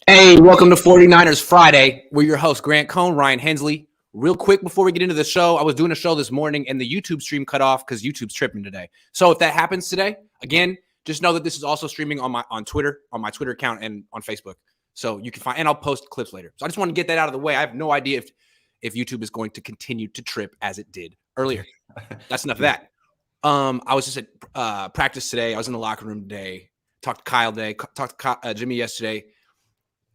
Hey, welcome to 49ers Friday. We're your hosts, Cohn and Ryan Hensley. Real quick before we get into the show, I was doing a show this morning and the YouTube stream cut off because YouTube's tripping today. So if that happens today, again, just know that this is also streaming on Twitter, on my Twitter account, and on Facebook. So you can find, and I'll post clips later. So I just want to get that out of the way. I have no idea if YouTube is going to continue to trip as it did earlier. That's enough of that. I was just at practice today. I was in the locker room today. Talked to Kyle today. Talked to Jimmy yesterday.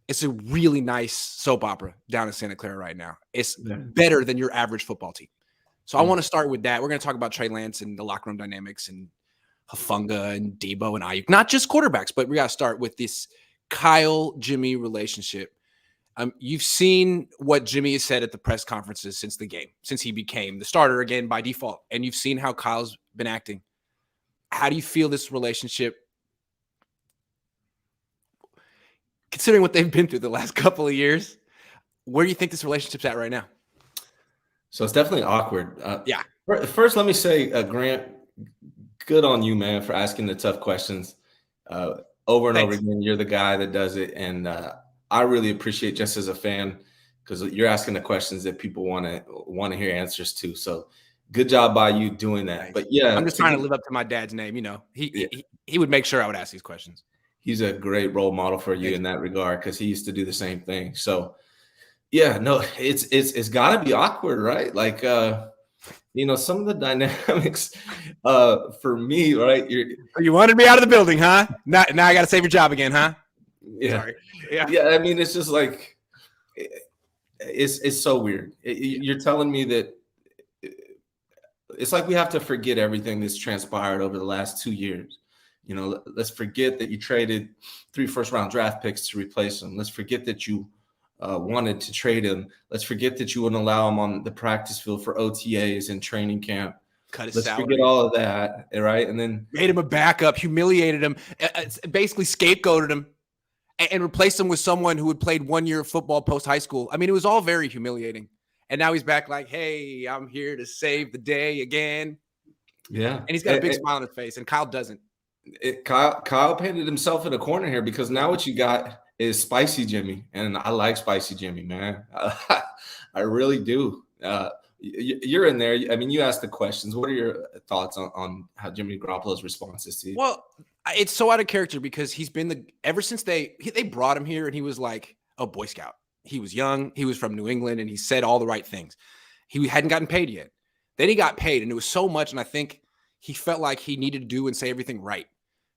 It's a really nice soap opera down in Santa Clara right now. It's better than your average football team. So I want to start with that. We're going to talk about Trey Lance and the locker room dynamics and Hufanga and Deebo and Ayuk. Not just quarterbacks, but we got to start with this Kyle-Jimmy relationship. You've seen what Jimmy has said at the press conferences since the game, since he became the starter again by default. And you've seen how Kyle's been acting. How do you feel this relationship, considering what they've been through the last couple of years? Where do you think this relationship's at right now? So it's definitely awkward. Yeah. First, let me say, Grant, good on you, man, for asking the tough questions over and over again. You're the guy that does it. And I really appreciate, just as a fan, because you're asking the questions that people want to hear answers to. So good job by you doing that. But yeah, I'm just trying to live up to my dad's name. You know, he would make sure I would ask these questions. He's a great role model for you in that regard, because he used to do the same thing. So yeah, no, it's got to be awkward, right? Like, some of the dynamics for me, right? You wanted me out of the building, huh? Now I got to save your job again, huh? Yeah. Sorry. Yeah. I mean, it's just like, it's so weird. You're telling me that it's like we have to forget everything that's transpired over the last 2 years. Let's forget that you traded 3 first-round draft picks to replace him. Let's forget that you wanted to trade him. Let's forget that you wouldn't allow him on the practice field for OTAs and training camp. Let's forget all of that, right? And then made him a backup, humiliated him, basically scapegoated him, and replaced him with someone who had played 1 year of football post-high school. I mean, it was all very humiliating. And now he's back like, hey, I'm here to save the day again. Yeah. And he's got a big smile on his face, and Kyle doesn't. Kyle painted himself in a corner here, because now what you got is Spicy Jimmy, and I like Spicy Jimmy, man. I really do. You're in there. I mean, you asked the questions. What are your thoughts on how Jimmy Garoppolo's responses to you? Well, it's so out of character, because he's been ever since they brought him here, and he was like a Boy Scout. He was young. He was from New England, and he said all the right things. He hadn't gotten paid yet. Then he got paid, and it was so much, and I think he felt like he needed to do and say everything right,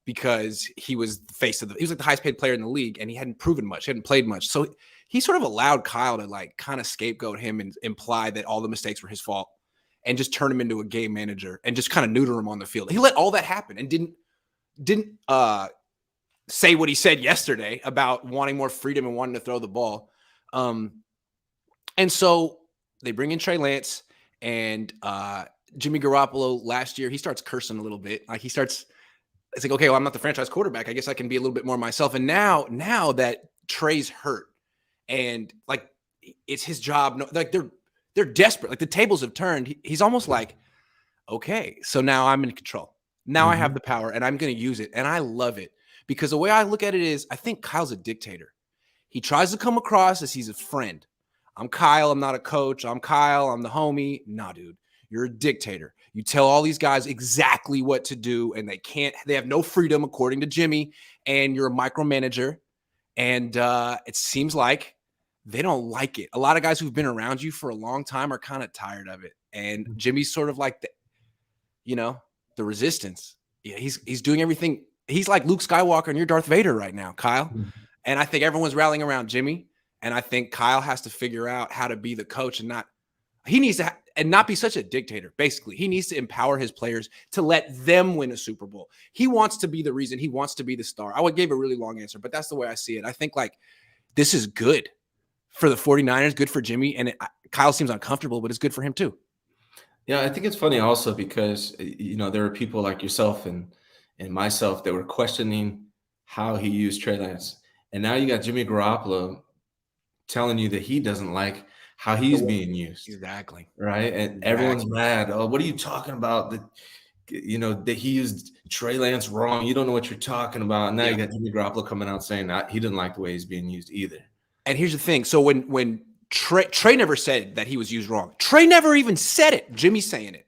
because he was the face of he was like the highest paid player in the league, and he hadn't proven much. He hadn't played much. So he sort of allowed Kyle to like kind of scapegoat him and imply that all the mistakes were his fault, and just turn him into a game manager and just kind of neuter him on the field. He let all that happen and didn't say what he said yesterday about wanting more freedom and wanting to throw the ball. And so they bring in Trey Lance, and Jimmy Garoppolo last year, he starts cursing a little bit. Like it's like, okay, well, I'm not the franchise quarterback. I guess I can be a little bit more myself. And now that Trey's hurt, and like it's his job, like they're desperate. Like the tables have turned. He's almost like, okay, so now I'm in control. Now I have the power, and I'm going to use it. And I love it, because the way I look at it is, I think Kyle's a dictator. He tries to come across as he's a friend. I'm Kyle. I'm not a coach. I'm Kyle. I'm the homie. Nah, dude. You're a dictator. You tell all these guys exactly what to do, and they have no freedom, according to Jimmy, and you're a micromanager. And it seems like they don't like it. A lot of guys who've been around you for a long time are kind of tired of it. And Jimmy's sort of like the resistance. Yeah, he's doing everything. He's like Luke Skywalker, and you're Darth Vader right now, Kyle. And I think everyone's rallying around Jimmy. And I think Kyle has to figure out how to be the coach and not be such a dictator. Basically, he needs to empower his players to let them win a Super Bowl. He wants to be the reason. He wants to be the star. I gave a really long answer, but that's the way I see it. I think like this is good for the 49ers, good for Jimmy. And Kyle seems uncomfortable, but it's good for him too. Yeah, I think it's funny also because, there are people like yourself and myself that were questioning how he used Trey Lance. And now you got Jimmy Garoppolo telling you that he doesn't like how he's being used. Exactly. Right. And everyone's mad. Oh, what are you talking about? that he used Trey Lance wrong. You don't know what you're talking about. And now you got Jimmy Garoppolo coming out saying that he didn't like the way he's being used either. And here's the thing. So when Trey never said that he was used wrong. Trey never even said it. Jimmy's saying it.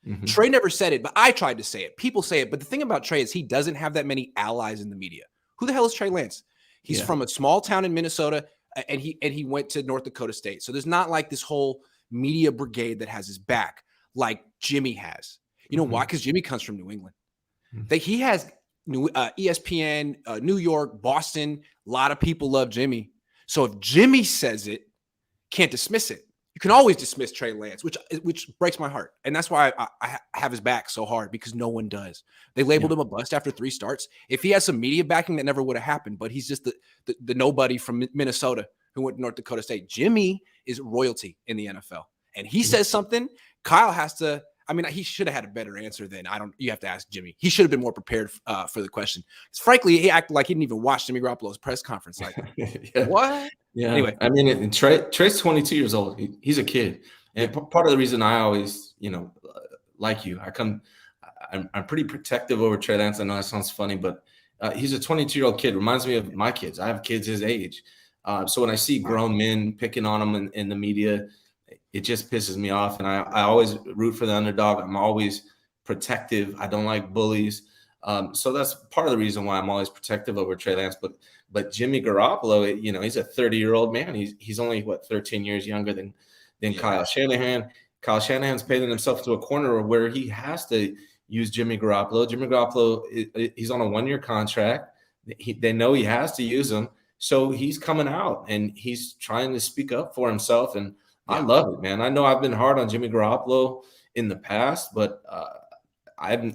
Mm-hmm. Trey never said it, but I tried to say it. People say it. But the thing about Trey is he doesn't have that many allies in the media. Who the hell is Trey Lance? He's from a small town in Minnesota, and he went to North Dakota State. So there's not like this whole media brigade that has his back like Jimmy has. You know why? Because Jimmy comes from New England. He has ESPN, New York, Boston. A lot of people love Jimmy. So if Jimmy says it, can't dismiss it. You can always dismiss Trey Lance, which breaks my heart. And that's why I have his back so hard, because no one does. They labeled him a bust after 3 starts. If he has some media backing, that never would have happened. But he's just the nobody from Minnesota who went to North Dakota State. Jimmy is royalty in the NFL. And he says something, Kyle has to – I mean, he should have had a better answer than you have to ask Jimmy. He should have been more prepared for the question. Frankly, he acted like he didn't even watch Jimmy Garoppolo's press conference. Like, what? Yeah. Anyway, I mean, Trey's 22 years old. He's a kid, and part of the reason I always, like you, I'm pretty protective over Trey Lance. I know that sounds funny, but he's a 22-year-old kid. Reminds me of my kids. I have kids his age, so when I see grown men picking on him in the media, it just pisses me off. And I always root for the underdog. I'm always protective. I don't like bullies. So that's part of the reason why I'm always protective over Trey Lance. But Jimmy Garoppolo, he's a 30-year-old man. He's only 13 years younger than Kyle Shanahan. Kyle Shanahan's painted himself to a corner where he has to use Jimmy Garoppolo. Jimmy Garoppolo, he's on a 1-year contract. They know he has to use him. So he's coming out and he's trying to speak up for himself. And I love it, man. I know I've been hard on Jimmy Garoppolo in the past, but I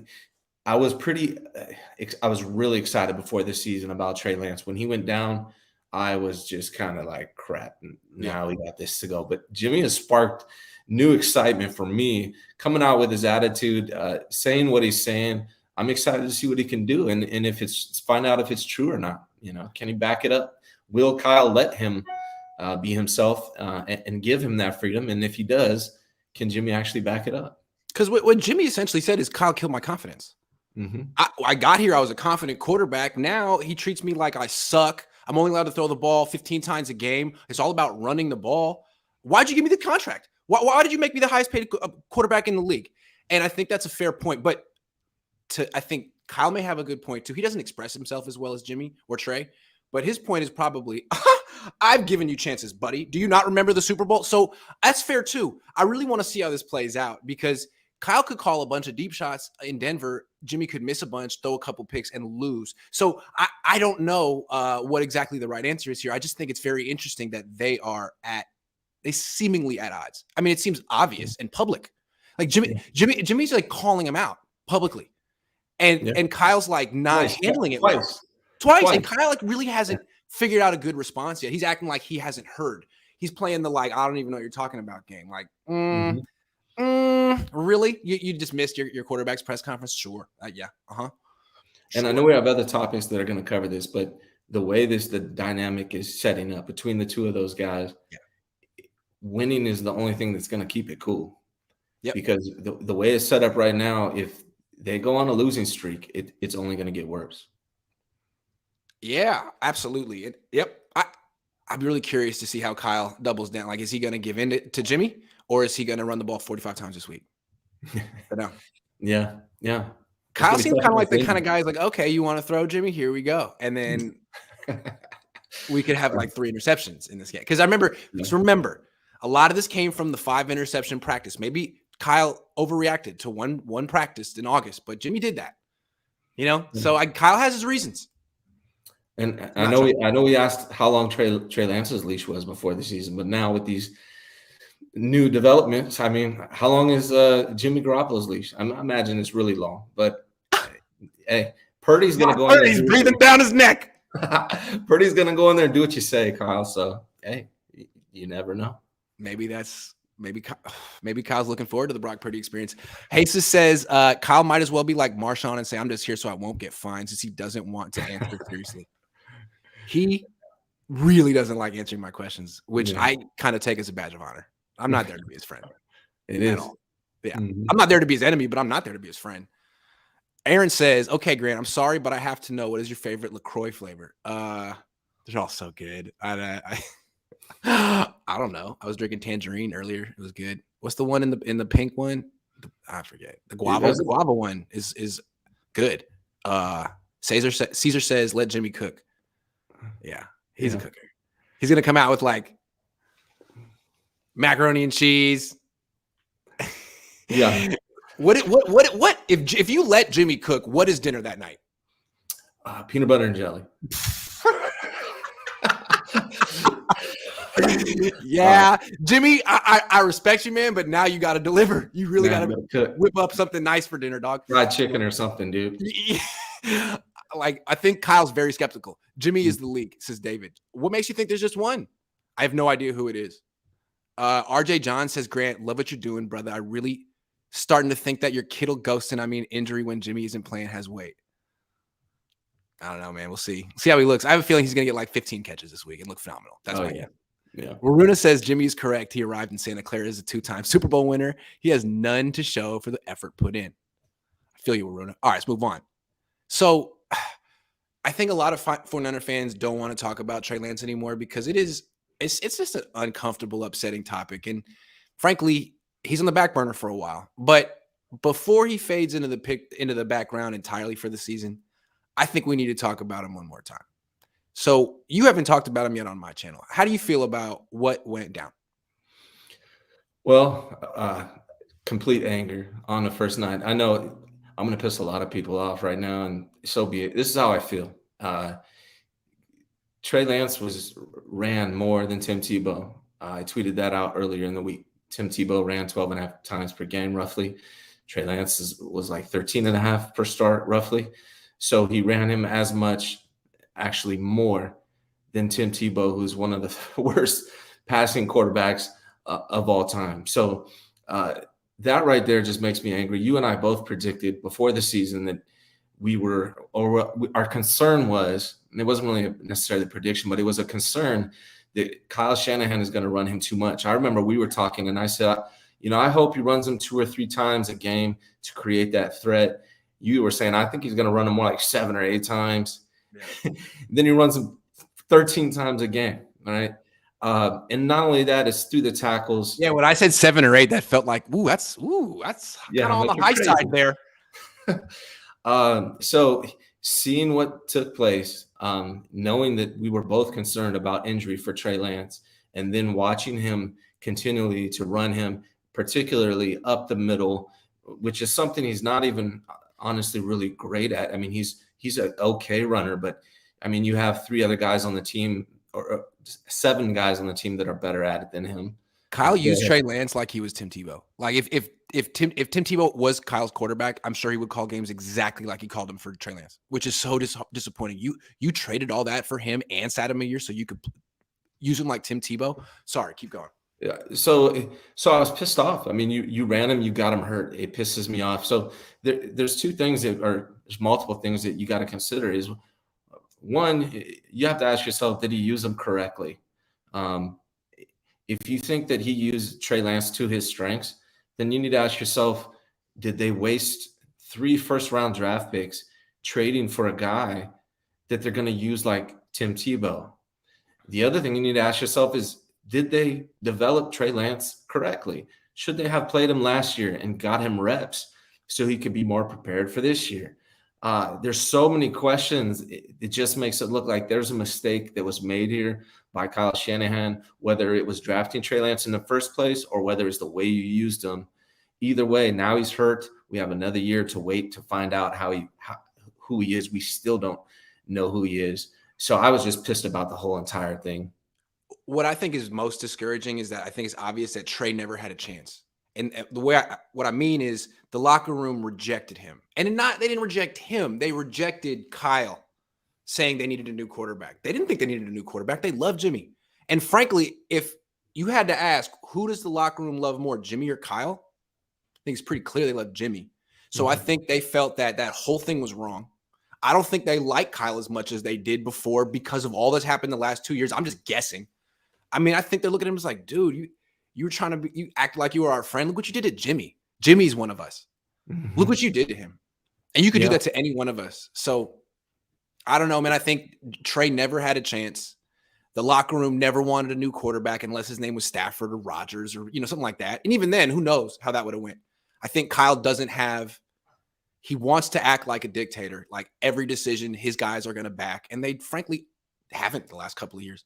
was really excited before this season about Trey Lance. When he went down, I was just kind of like, crap, now we got this to go. But Jimmy has sparked new excitement for me, coming out with his attitude, saying what he's saying. I'm excited to see what he can do, and if find out if it's true or not. Can he back it up? Will Kyle let him be himself and give him that freedom? And if he does, can Jimmy actually back it up? Because what Jimmy essentially said is Kyle killed my confidence. Mm-hmm. I got here, I was a confident quarterback. Now he treats me like I suck. I'm only allowed to throw the ball 15 times a game. It's all about running the ball. Why'd you give me the contract? Why did you make me the highest paid quarterback in the league? And I think that's a fair point. But I think Kyle may have a good point too. He doesn't express himself as well as Jimmy or Trey. But his point is probably, I've given you chances, buddy. Do you not remember the Super Bowl? So that's fair too. I really want to see how this plays out, because Kyle could call a bunch of deep shots in Denver. Jimmy could miss a bunch, throw a couple picks, and lose. So I don't know what exactly the right answer is here. I just think it's very interesting that they seemingly at odds. I mean, it seems obvious and public. Like Jimmy's like calling him out publicly. And Kyle's like not handling it well. Twice. And Kyle really hasn't figured out a good response yet. He's acting like he hasn't heard. He's playing the I don't even know what you're talking about game. Like, really? You just missed your quarterback's press conference? Sure. Yeah. Uh-huh. Sure. And I know we have other topics that are going to cover this, but the way the dynamic is setting up between the two of those guys, winning is the only thing that's going to keep it cool. Yep. Because the way it's set up right now, if they go on a losing streak, it's only going to get worse. Yeah, absolutely. I'm really curious to see how Kyle doubles down. Like, is he going to give in to Jimmy, or is he going to run the ball 45 times this week? No. Yeah. Kyle seems kind of like the kind of guy who's like, okay, you want to throw, Jimmy? Here we go. And then we could have 3 interceptions in this game. Because remember, a lot of this came from the 5 interception practice. Maybe Kyle overreacted to one practice in August, but Jimmy did that. So Kyle has his reasons. And I know we asked how long Trey Lance's leash was before the season, but now with these new developments, I mean, how long is Jimmy Garoppolo's leash? I imagine it's really long. But hey, Purdy's going to go in there. He's breathing down his neck. Purdy's going to go in there and do what you say, Kyle. So, hey, you never know. Maybe Kyle's looking forward to the Brock Purdy experience. Jesus says Kyle might as well be like Marshawn and say, I'm just here so I won't get fined, since he doesn't want to answer seriously. He really doesn't like answering my questions, which I kind of take as a badge of honor. I'm not there to be his friend. It is. Yeah. Mm-hmm. I'm not there to be his enemy, but I'm not there to be his friend. Aaron says, okay, Grant, I'm sorry, but I have to know, what is your favorite LaCroix flavor? They're all so good. I don't know. I was drinking tangerine earlier. It was good. What's the one in the pink one? I forget. The guava one is good. Caesar says, let Jimmy cook. Yeah, he's a cooker. He's gonna come out with like macaroni and cheese. Yeah. What if you let Jimmy cook, what is dinner that night? Peanut butter and jelly. Yeah, Jimmy, I respect you, man, but now you got to deliver. You really got to whip up something nice for dinner, dog. Fried chicken or something, dude. Like, I think Kyle's very skeptical. Jimmy is the league, says David. What makes you think there's just one? I have no idea who it is. RJ John says, Grant, love what you're doing, brother. I really starting to think that your Kittle ghosting, injury when Jimmy isn't playing has weight. I don't know, man. We'll see. See how he looks. I have a feeling he's going to get like 15 catches this week and look phenomenal. That's my guess. Yeah. Waruna says Jimmy is correct. He arrived in Santa Clara as a 2-time Super Bowl winner. He has none to show for the effort put in. I feel you, Waruna. All right, let's move on. So I think a lot of 49er fans don't want to talk about Trey Lance anymore because it's just an uncomfortable, upsetting topic. And frankly, he's on the back burner for a while. But before he fades into the background entirely for the season, I think we need to talk about him one more time. So you haven't talked about him yet on my channel. How do you feel about what went down? Well, complete anger on the first night. I know I'm going to piss a lot of people off right now, and so be it. This is how I feel. Trey Lance ran more than Tim Tebow. I tweeted that out earlier in the week. Tim Tebow ran 12.5 times per game, roughly. Trey Lance was like 13.5 per start, roughly. So he ran him as much, actually more, than Tim Tebow, who's one of the worst passing quarterbacks of all time. So that right there just makes me angry. You and I both predicted before the season that our concern was, and it wasn't really necessarily a prediction, but it was a concern that Kyle Shanahan is going to run him too much. I remember we were talking, and I said, I hope he runs him 2 or 3 times a game to create that threat. You were saying, I think he's going to run him more like 7 or 8 times. Yeah. Then he runs him 13 times a game. All right. And not only that, it's through the tackles. Yeah. When I said 7 or 8, that felt like, that's kind of on the high side there. So seeing what took place, knowing that we were both concerned about injury for Trey Lance, and then watching him continually to run him, particularly up the middle, which is something he's not even honestly really great at. He's an okay runner, but you have 3 other guys on the team, or 7 guys on the team that are better at it than him. Kyle used Trey Lance like he was Tim Tebow. Like if Tim Tebow was Kyle's quarterback, I'm sure he would call games exactly like he called them for Trey Lance, which is so disappointing. You traded all that for him and sat him a year so you could use him like Tim Tebow. Sorry, keep going. Yeah. So I was pissed off. You ran him, you got him hurt. It pisses me off. So there's multiple things that you got to consider. Is one, you have to ask yourself, did he use them correctly? If you think that he used Trey Lance to his strengths, then you need to ask yourself, did they waste 3 first-round draft picks trading for a guy that they're going to use like Tim Tebow? The other thing you need to ask yourself is, did they develop Trey Lance correctly? Should they have played him last year and got him reps so he could be more prepared for this year? There's so many questions. It just makes it look like there's a mistake that was made here by Kyle Shanahan, whether it was drafting Trey Lance in the first place or whether it's the way you used him. Either way, now he's hurt. We have another year to wait to find out who he is. We still don't know who he is. So I was just pissed about the whole entire thing. What I think is most discouraging is that I think it's obvious that Trey never had a chance. And the way what I mean is the locker room rejected him. And they didn't reject him. They rejected Kyle, saying they needed a new quarterback. They didn't think they needed a new quarterback. They loved Jimmy. And frankly, if you had to ask, who does the locker room love more, Jimmy or Kyle? I think it's pretty clear they love Jimmy. So I think they felt that whole thing was wrong. I don't think they like Kyle as much as they did before because of all that's happened the last 2 years. I'm just guessing. I think they're looking at him as like, dude, you were trying to you act like you were our friend. Look what you did to Jimmy. Jimmy's one of us. Mm-hmm. Look what you did to him. And you could do that to any one of us. So I don't know, man. I think Trey never had a chance. The locker room never wanted a new quarterback unless his name was Stafford or Rodgers or, something like that. And even then, who knows how that would have went. I think Kyle doesn't have – he wants to act like a dictator. Like every decision his guys are going to back. And they frankly haven't the last couple of years.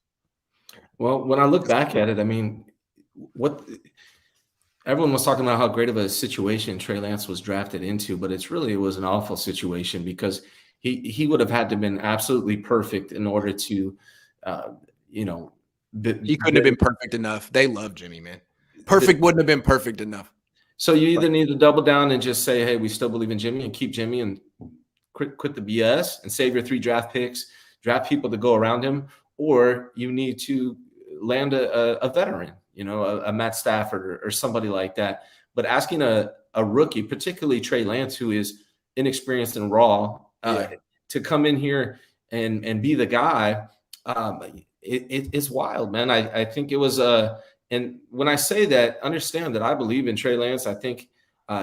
Well, when I look back at it, I mean, everyone was talking about how great of a situation Trey Lance was drafted into, but it was an awful situation because he would have had to have been absolutely perfect in order to he couldn't have been perfect enough. They love Jimmy, man. Perfect wouldn't have been perfect enough. So you either need to double down and just say, hey, we still believe in Jimmy and keep Jimmy and quit the BS and save your 3 draft picks, draft people to go around him, or you need to land a veteran, a Matt Stafford or somebody like that. But asking a rookie, particularly Trey Lance, who is inexperienced and raw, to come in here and be the guy, it's wild, man. I think it was and when I say that, understand that I believe in Trey Lance. I think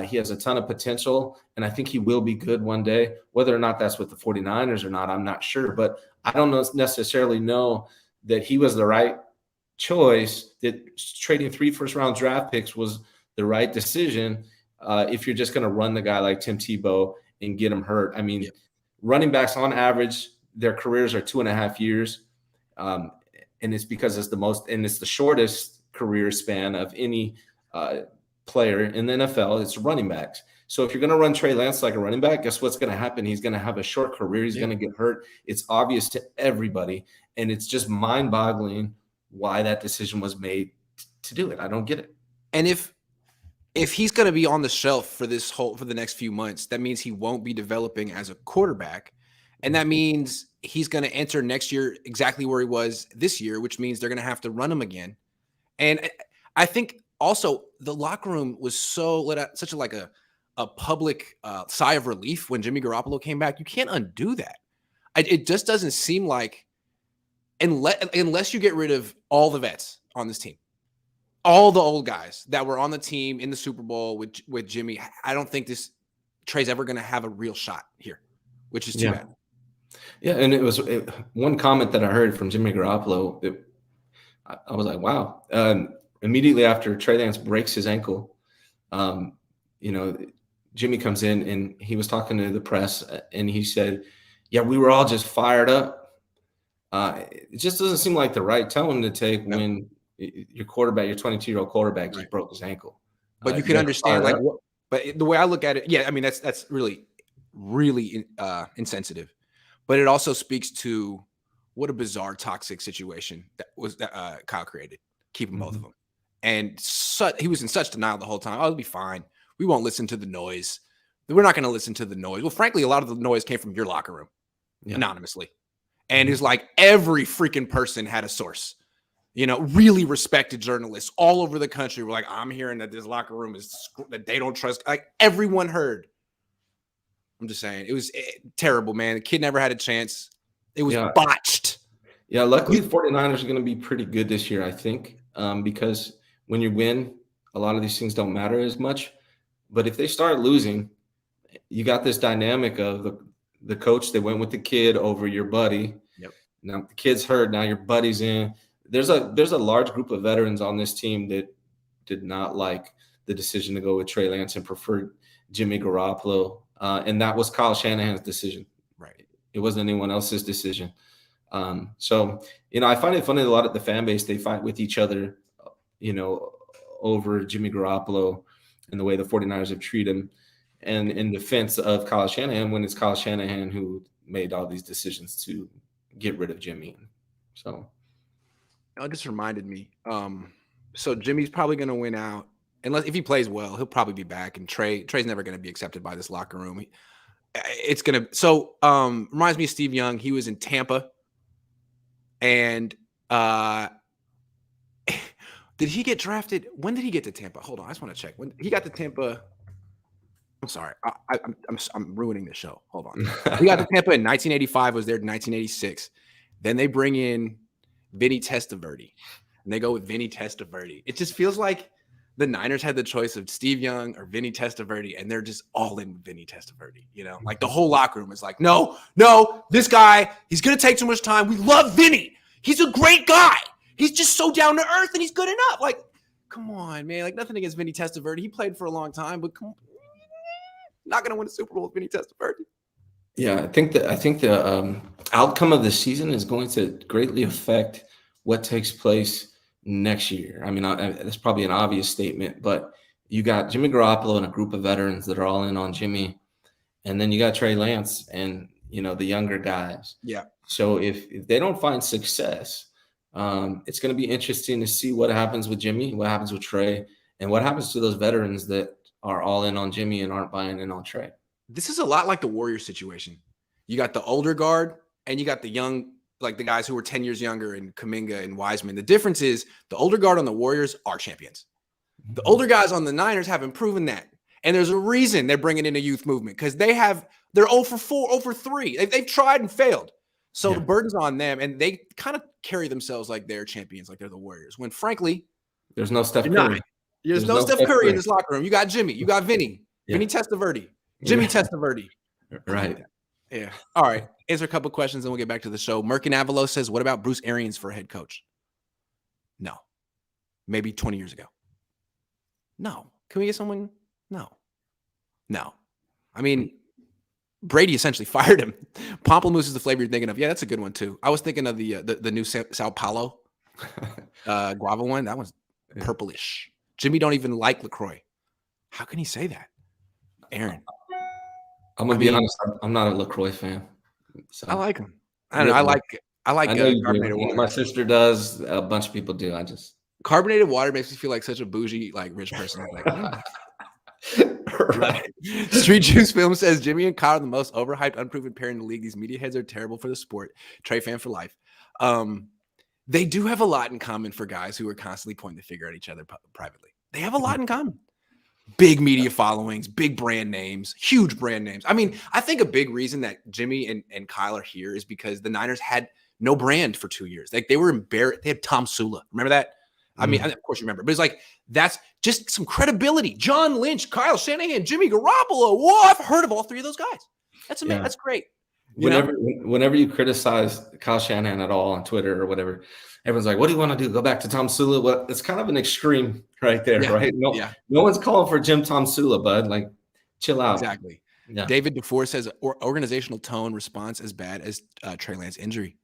he has a ton of potential, and I think he will be good one day. Whether or not that's with the 49ers or not, I'm not sure. But I don't necessarily know that he was the right choice, that trading 3 first-round draft picks was the right decision if you're just going to run the guy like Tim Tebow and get him hurt. I mean, running backs on average, their careers are 2.5 years. And it's because it's the shortest career span of any player in the NFL. It's running backs. So if you're going to run Trey Lance like a running back, guess what's going to happen? He's going to have a short career. He's going to get hurt. It's obvious to everybody. And it's just mind-boggling why that decision was made to do it. I don't get it. And if he's going to be on the shelf for the next few months, that means he won't be developing as a quarterback. And that means he's going to enter next year exactly where he was this year, which means they're going to have to run him again. And I think also the locker room was such a public sigh of relief when Jimmy Garoppolo came back. You can't undo that. It just doesn't seem like, unless you get rid of all the vets on this team, all the old guys that were on the team in the Super Bowl with Jimmy, I don't think Trey's ever going to have a real shot here, which is too bad. Yeah, and it was one comment that I heard from Jimmy Garoppolo. I was like, wow. Immediately after Trey Lance breaks his ankle, Jimmy comes in and he was talking to the press and he said, yeah, we were all just fired up. It just doesn't seem like the right tone to take when your quarterback, your 22-year-old quarterback just broke his ankle. But you can understand but the way I look at it, I mean, that's really, really insensitive. But it also speaks to what a bizarre, toxic situation that Kyle created, keeping both of them. And he was in such denial the whole time. Oh, it'll be fine. We won't listen to the noise. We're not going to listen to the noise. Well, frankly, a lot of the noise came from your locker room anonymously. And it's like every freaking person had a source. Really respected journalists all over the country were like, I'm hearing that this locker room that they don't trust. Like everyone heard. I'm just saying, it was terrible, man. The kid never had a chance. It was botched. Yeah, luckily the 49ers are going to be pretty good this year, I think, because when you win, a lot of these things don't matter as much. But if they start losing, you got this dynamic of the coach that went with the kid over your buddy. Yep. Now the kid's hurt. Now your buddy's in. There's a large group of veterans on this team that did not like the decision to go with Trey Lance and preferred Jimmy Garoppolo. And that was Kyle Shanahan's decision. Right. It wasn't anyone else's decision. So, I find it funny, a lot of the fan base, they fight with each other, over Jimmy Garoppolo and the way the 49ers have treated him and in defense of Kyle Shanahan, when it's Kyle Shanahan who made all these decisions to get rid of Jimmy. So it just reminded me. So Jimmy's probably going to win out. If he plays well, he'll probably be back. And Trey's never going to be accepted by this locker room. It's going to. So reminds me of Steve Young. He was in Tampa, and did he get drafted? When did he get to Tampa? Hold on, I just want to check. When he got to Tampa. I'm sorry, I'm ruining the show. Hold on. He got to Tampa in 1985. Was there in 1986. Then they bring in Vinny Testaverde, and they go with Vinny Testaverde. It just feels like the Niners had the choice of Steve Young or Vinny Testaverde, and they're just all in Vinny Testaverde. Like the whole locker room is like, no, this guy, he's going to take too much time. We love Vinny. He's a great guy. He's just so down to earth and he's good enough. Like, come on, man. Like, nothing against Vinny Testaverde. He played for a long time, but not going to win a Super Bowl with Vinny Testaverde. Yeah, I think the outcome of the season is going to greatly affect what takes place next year. I mean, that's probably an obvious statement, but you got Jimmy Garoppolo and a group of veterans that are all in on Jimmy, and then you got Trey Lance and the younger guys. Yeah. So if they don't find success, it's going to be interesting to see what happens with Jimmy, what happens with Trey, and what happens to those veterans that are all in on Jimmy and aren't buying in on Trey. This is a lot like the Warriors situation. You got the older guard and you got the young, like the guys who were 10 years younger, and Kuminga and Wiseman. The difference is the older guard on the Warriors are champions. The older guys on the Niners haven't proven that. And there's a reason they're bringing in a youth movement, because they're 0 for 4, 0 for 3. They've tried and failed. So the burden's on them, and they kind of carry themselves like they're champions, like they're the Warriors, when frankly, there's no Steph Curry. There's no Steph Curry in this locker room. You got Jimmy. You got Vinny. Vinny Testaverde. Jimmy Testaverde. Right. Yeah. All right. Answer a couple questions and we'll get back to the show. Merkin Avalo says, what about Bruce Arians for a head coach? No. Maybe 20 years ago. No. Can we get someone? No. I mean, Brady essentially fired him. Pamplemousse is the flavor you're thinking of. Yeah, that's a good one too. I was thinking of the new Sao Paulo guava one. That one's purplish. Jimmy don't even like LaCroix. How can he say that? Aaron. I'm gonna be honest. I'm not a LaCroix fan. So. I like him. I don't know. I like carbonated water. My sister does. A bunch of people do. Carbonated water makes me feel like such a bougie, like rich person. Like, right. Street Juice Film says Jimmy and Kyle are the most overhyped, unproven pair in the league. These media heads are terrible for the sport. Trey fan for life. They do have a lot in common for guys who are constantly pointing the finger at each other privately. They have a lot in common. Big media followings, big brand names, huge brand names. I mean, I think a big reason that Jimmy and Kyle are here is because the Niners had no brand for 2 years. Like, they were embarrassed. They had Tom Sula. Remember that? I mean, of course you remember, but it's like, that's just some credibility. John Lynch, Kyle Shanahan, Jimmy Garoppolo. Whoa, I've heard of all three of those guys. That's amazing. That's great. Whenever you criticize Kyle Shanahan at all on Twitter or whatever, everyone's like, what do you want to do? Go back to Tom Sula? Well, it's kind of an extreme right there, right? No one's calling for Jim Tom Sula, bud. Like, chill out. Exactly. Yeah. David DeFore says organizational tone response as bad as Trey Lance injury.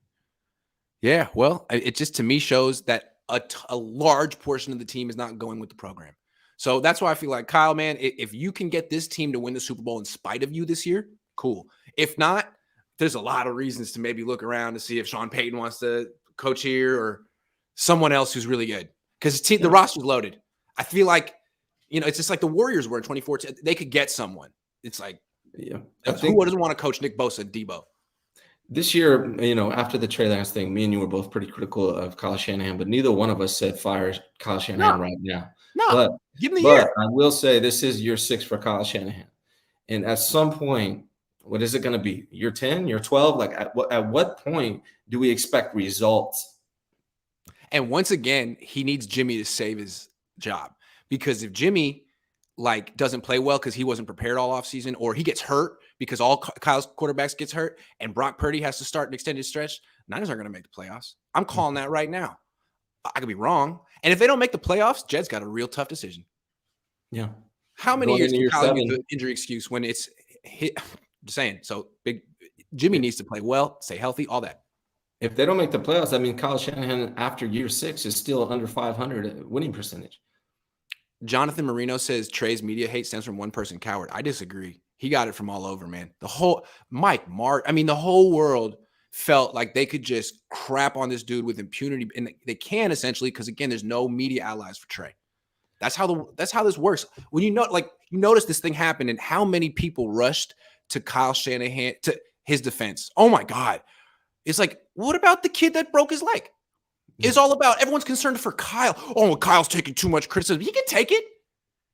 Yeah, well, it just to me shows that a large portion of the team is not going with the program. So that's why I feel like, Kyle, man, if you can get this team to win the Super Bowl in spite of you this year, cool. If not, there's a lot of reasons to maybe look around to see if Sean Payton wants to coach here or someone else who's really good, because the roster's loaded. I feel like, it's just like the Warriors were in 2014. They could get someone. It's like, who doesn't want to coach Nick Bosa, Deebo? This year, after the Trey Lance thing, me and you were both pretty critical of Kyle Shanahan, but neither one of us said fire Kyle Shanahan right now. No, give him the year. I will say this is year 6 for Kyle Shanahan. And at some point, what is it going to be? Year 10, year 12? Like, at what point do we expect results? And once again, he needs Jimmy to save his job, because if Jimmy doesn't play well because he wasn't prepared all offseason, or he gets hurt because all Kyle's quarterbacks gets hurt and Brock Purdy has to start an extended stretch, Niners aren't going to make the playoffs. I'm calling that right now. I could be wrong. And if they don't make the playoffs, Jed's got a real tough decision. Yeah. How many years can Kyle use the injury excuse when it's hit? Just saying. So Jimmy needs to play well, stay healthy, all that. If they don't make the playoffs, I mean, Kyle Shanahan after year 6 is still under 500 winning percentage. Jonathan Marino says Trey's media hate stems from one person, Coward. I disagree. He got it from all over, man. The whole the whole world felt like they could just crap on this dude with impunity, and they can essentially, because again, there's no media allies for Trey. That's how this works. When you notice this thing happened and how many people rushed to Kyle Shanahan to his defense. Oh my God. It's like, what about the kid that broke his leg? It's all about, everyone's concerned for Kyle. Oh, Kyle's taking too much criticism. He can take it.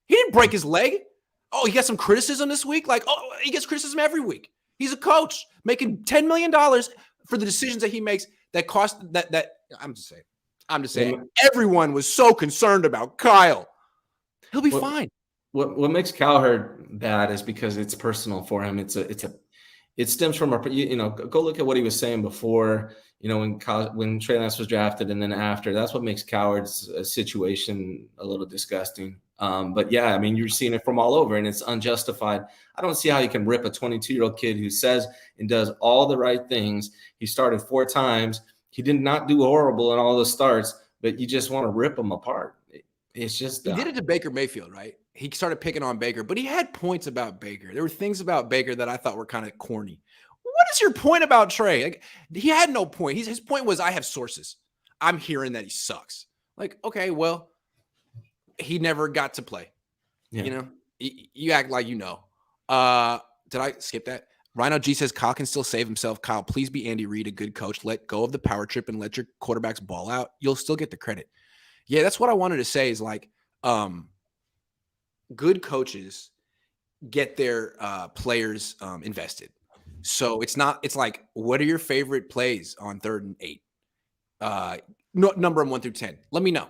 He didn't break his leg. Oh, he got some criticism this week? He gets criticism every week. He's a coach making $10 million for the decisions that he makes that cost that. I'm just saying. Everyone was so concerned about Kyle. He'll be fine. What makes Cowherd bad is because it's personal for him. It stems from go look at what he was saying before, when Trey Lance was drafted and then after. That's what makes Cowherd's situation a little disgusting. But yeah, I mean, you're seeing it from all over, and it's unjustified. I don't see how you can rip a 22-year-old kid who says and does all the right things. He started 4 times. He did not do horrible in all the starts, but you just want to rip him apart. It's just he did it to Baker Mayfield, right? He started picking on Baker, but he had points about Baker. There were things about Baker that I thought were kind of corny. What is your point about Trey? Like, he had no point. His point was, I have sources. I'm hearing that he sucks. Like, okay, well, he never got to play. Yeah. You act like you know. Did I skip that? Rhino G says Kyle can still save himself. Kyle, please be Andy Reid, a good coach. Let go of the power trip and let your quarterbacks ball out. You'll still get the credit. Yeah, that's what I wanted to say is like, good coaches get their players invested. So it's like, what are your favorite plays on 3rd and 8? Number them 1 through 10. Let me know.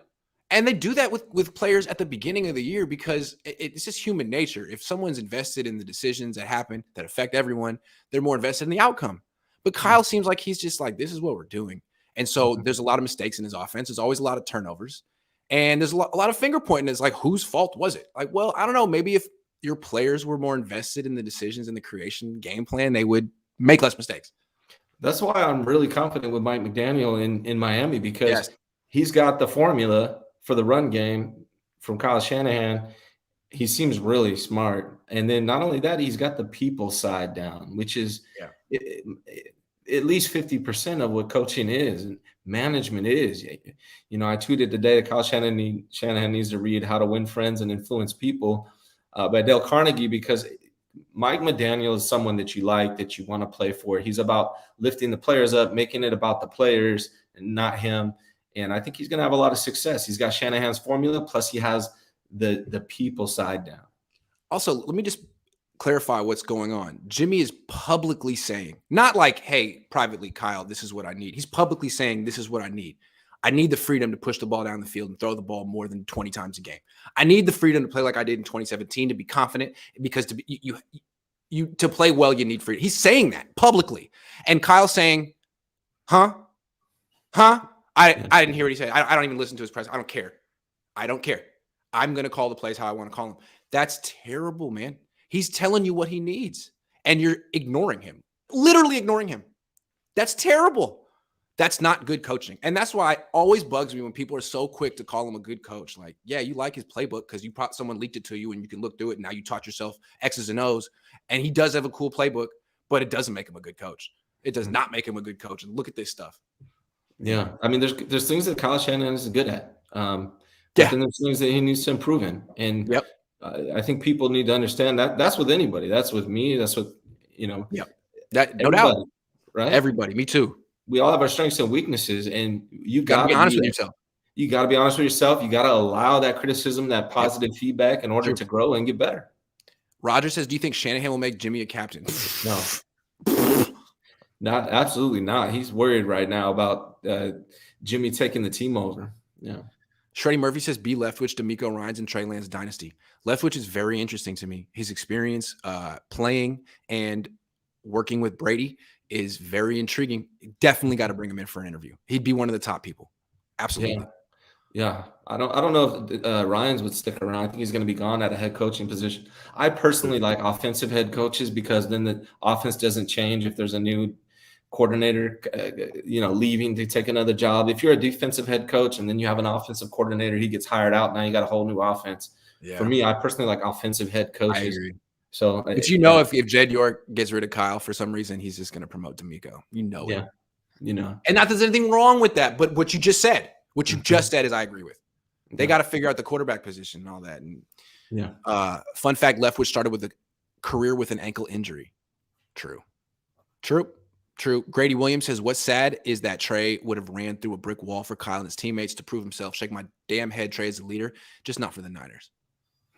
And they do that with players at the beginning of the year because it's just human nature. If someone's invested in the decisions that happen that affect everyone, they're more invested in the outcome. But Kyle seems like he's just like, this is what we're doing. And so there's a lot of mistakes in his offense. There's always a lot of turnovers. And there's a lot of finger pointing. It's like, whose fault was it? Like, well, I don't know. Maybe if your players were more invested in the decisions and the creation game plan, they would make less mistakes. That's why I'm really confident with Mike McDaniel in Miami, because he's got the formula for the run game from Kyle Shanahan. He seems really smart. And then not only that, he's got the people side down, which is at least 50% of what coaching is and management is. I tweeted today that Kyle Shanahan needs to read How to Win Friends and Influence People by Dale Carnegie, because Mike McDaniel is someone that you like, that you want to play for. He's about lifting the players up, making it about the players and not him. And I think he's going to have a lot of success. He's got Shanahan's formula, plus he has the people side down. Also, let me just clarify what's going on. Jimmy is publicly saying, not like, hey, privately, Kyle, this is what I need. He's publicly saying, this is what I need. I need the freedom to push the ball down the field and throw the ball more than 20 times a game. I need the freedom to play like I did in 2017, to be confident, because to play well, you need freedom. He's saying that publicly. And Kyle's saying, huh? I didn't hear what he said. I don't even listen to his press. I don't care. I'm going to call the plays how I want to call them. That's terrible, man. He's telling you what he needs, and you're ignoring him, literally ignoring him. That's terrible. That's not good coaching. And that's why it always bugs me when people are so quick to call him a good coach. Like, yeah, you like his playbook because someone leaked it to you and you can look through it. And now you taught yourself X's and O's. And he does have a cool playbook, but it doesn't make him a good coach. It does not make him a good coach. And look at this stuff. Yeah. I mean, there's things that Kyle Shanahan is good at. But then there's things that he needs to improve in. And I think people need to understand that. That's with anybody. That's with me. That's with, that, no doubt. Right? Everybody. Me too. We all have our strengths and weaknesses, and you got to be honest with yourself. You got to be honest with yourself. You got to allow that criticism, that positive feedback in order to grow and get better. Roger says, do you think Shanahan will make Jimmy a captain? No, absolutely not. He's worried right now about Jimmy taking the team over. Yeah. Shreddy Murphy says, B. Leftwich, D'Amico Ryans, and Trey Lance dynasty. Leftwich is very interesting to me. His experience playing and working with Brady is very intriguing. Definitely got to bring him in for an interview. He'd be one of the top people. Absolutely. Yeah. I don't know if Ryans would stick around. I think he's going to be gone at a head coaching position. I personally like offensive head coaches because then the offense doesn't change if there's a new coordinator, leaving to take another job. If you're a defensive head coach and then you have an offensive coordinator, he gets hired out. Now you got a whole new offense. Yeah. For me, I personally like offensive head coaches. I agree. So, but if Jed York gets rid of Kyle for some reason, he's just going to promote D'Amico. And not that there's anything wrong with that. But what you just said is I agree with. They got to figure out the quarterback position and all that. And fun fact: Leftwich started with a career with an ankle injury. True. Grady Williams says, what's sad is that Trey would have ran through a brick wall for Kyle and his teammates to prove himself. Shake my damn head, Trey is a leader, just not for the Niners.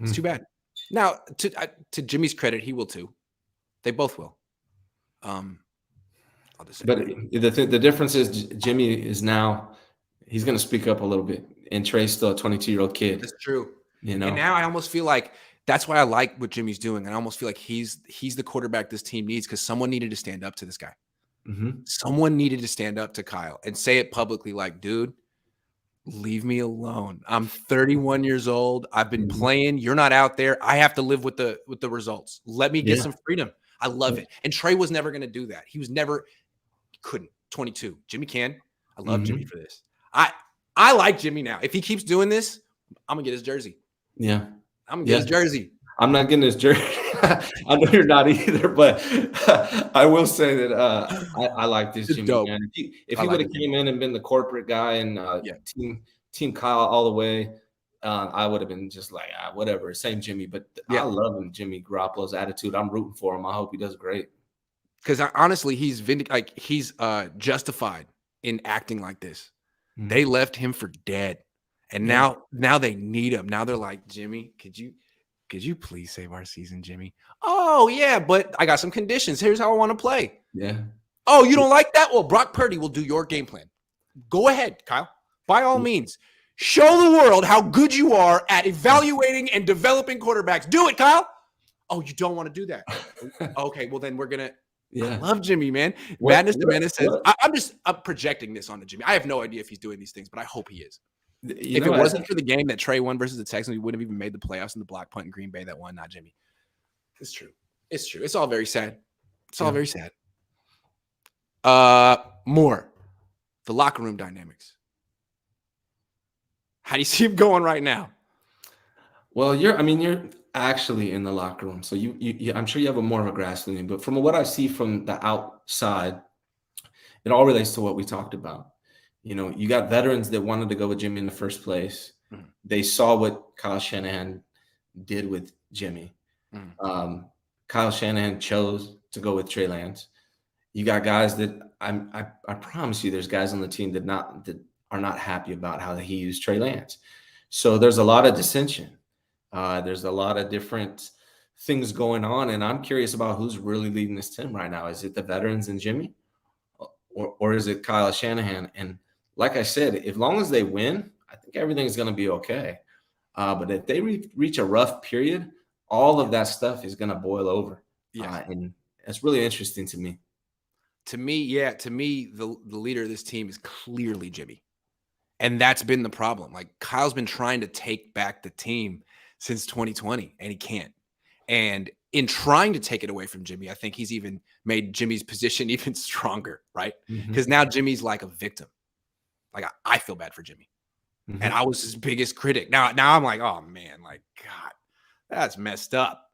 It's too bad. Now, to Jimmy's credit, he will too. They both will. I'll just say. But the difference is Jimmy is now, he's going to speak up a little bit, and Trey's still a 22-year-old kid. That's true. You And know, now I almost feel like that's why I like what Jimmy's doing. I almost feel like he's the quarterback this team needs because someone needed to stand up to this guy. Someone needed to stand up to Kyle and say it publicly like, dude, leave me alone. I'm 31 years old. I've been playing. You're not out there. I have to live with the results. Let me get some freedom. I love it. And Trey was never going to do that. He was never couldn't. 22. Jimmy can. I love Jimmy for this. I like Jimmy now. If he keeps doing this, I'm gonna get his jersey. Yeah. I'm gonna get his jersey. I'm not getting his jersey. I know you're not either, but I will say that I like this It's Jimmy, dope. man. If he would have came in and been the corporate guy and team Kyle all the way, I would have been just like, whatever, same Jimmy. But I love him, Jimmy Garoppolo's attitude. I'm rooting for him. I hope he does great. Because honestly, he's justified in acting like this. They left him for dead, and now they need him. Now they're like, Jimmy, could you please save our season, Jimmy? Oh yeah, but I got some conditions. Here's how I want to play. Yeah. Oh, you don't like that? Well, Brock Purdy will do your game plan. Go ahead, Kyle. By all means, show the world how good you are at evaluating and developing quarterbacks. Do it, Kyle. Oh, you don't want to do that? Okay, well then we're gonna. I love Jimmy, man. Madness to Menace says, I'm projecting this onto Jimmy. I have no idea if he's doing these things, but I hope he is. If it wasn't for the game that Trey won versus the Texans, we wouldn't have even made the playoffs in the block punt in Green Bay that won, not Jimmy. It's true. It's true. It's all very sad. It's all very sad. More. The locker room dynamics. How do you see him going right now? Well, you're actually in the locker room, so you I'm sure you have more of a grasp than me. But from what I see from the outside, it all relates to what we talked about. You know, you got veterans that wanted to go with Jimmy in the first place. They saw what Kyle Shanahan did with Jimmy. Kyle Shanahan chose to go with Trey Lance. You got guys that I promise you, there's guys on the team that are not happy about how he used Trey Lance. So there's a lot of dissension. There's a lot of different things going on, and I'm curious about who's really leading this team right now. Is it the veterans and Jimmy, or is it Kyle Shanahan? And like I said, as long as they win, I think everything's going to be okay. But if they reach a rough period, all of that stuff is going to boil over. And it's really interesting to me. To me, the leader of this team is clearly Jimmy. And that's been the problem. Like, Kyle's been trying to take back the team since 2020, and he can't. And in trying to take it away from Jimmy, I think he's even made Jimmy's position even stronger, right? Because now Jimmy's like a victim. Like, I feel bad for Jimmy. And I was his biggest critic. Now I'm like, oh man, like, God, that's messed up.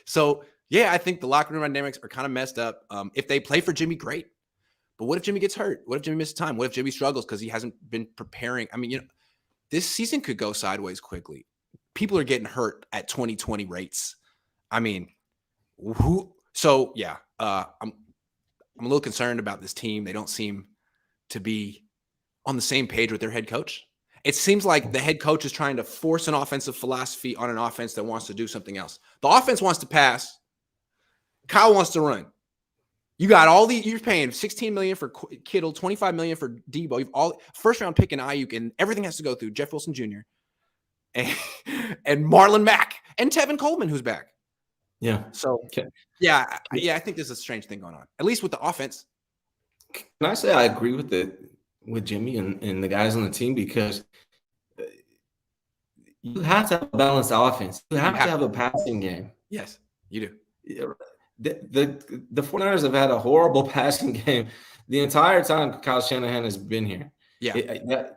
So yeah, I think the locker room dynamics are kind of messed up. If they play for Jimmy, great. But what if Jimmy gets hurt? What if Jimmy misses time? What if Jimmy struggles because he hasn't been preparing? I mean, this season could go sideways quickly. People are getting hurt at 2020 rates. I mean, so yeah, I'm a little concerned about this team. They don't seem to be on the same page with their head coach. It seems like the head coach is trying to force an offensive philosophy on an offense that wants to do something else. The offense wants to pass. Kyle wants to run. You got you're paying $16 million for Kittle, $25 million for Deebo. You've all first round pick in Ayuk, and everything has to go through Jeff Wilson Jr. and Marlon Mack and Tevin Coleman, who's back. Yeah. So yeah, I think there's a strange thing going on, at least with the offense. Can I say I agree with Jimmy and the guys on the team, because you have to have a balanced offense. You have to have a passing game. Yes, you do. The 49ers have had a horrible passing game the entire time Kyle Shanahan has been here. Yeah.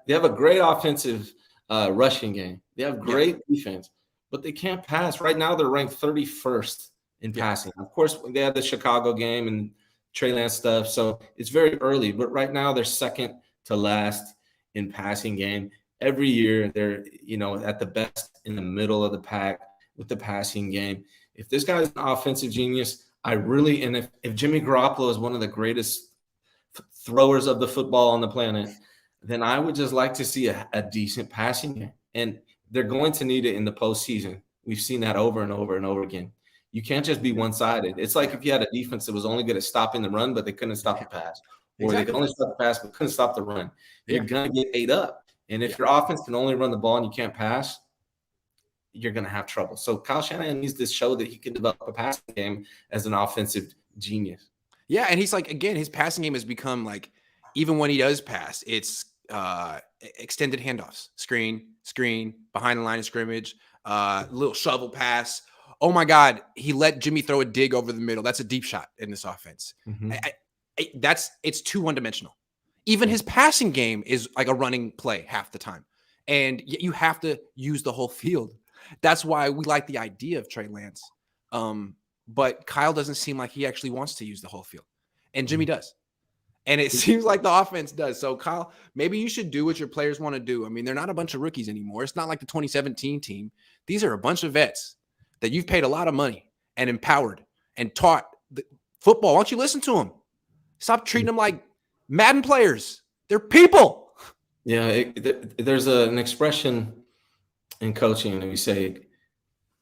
They have a great offensive rushing game. They have great defense, but they can't pass. Right now, they're ranked 31st in passing. Of course, they had the Chicago game and Trey Lance stuff, so it's very early. But right now, they're second to last in passing game. Every year, they're at the best in the middle of the pack with the passing game. If this guy is an offensive genius, if Jimmy Garoppolo is one of the greatest throwers of the football on the planet, then I would just like to see a decent passing game. And they're going to need it in the postseason. We've seen that over and over and over again. You can't just be one-sided. It's like if you had a defense that was only good at stopping the run, but they couldn't stop the pass. Or they could only stop the pass, but couldn't stop the run. You're going to get ate up. And if your offense can only run the ball and you can't pass, you're going to have trouble. So Kyle Shanahan needs to show that he can develop a passing game as an offensive genius. Yeah, and he's like, again, his passing game has become like, even when he does pass, it's extended handoffs, screen, behind the line of scrimmage, little shovel pass. Oh my God, he let Jimmy throw a dig over the middle. That's a deep shot in this offense. Mm-hmm. It's too one-dimensional. Even his passing game is like a running play half the time. And you have to use the whole field. That's why we like the idea of Trey Lance. But Kyle doesn't seem like he actually wants to use the whole field. And Jimmy does. And it seems like the offense does. So, Kyle, maybe you should do what your players want to do. I mean, they're not a bunch of rookies anymore. It's not like the 2017 team. These are a bunch of vets that you've paid a lot of money and empowered and taught football. Why don't you listen to them? Stop treating them like Madden players. They're people. Yeah, there's an expression in coaching, and we say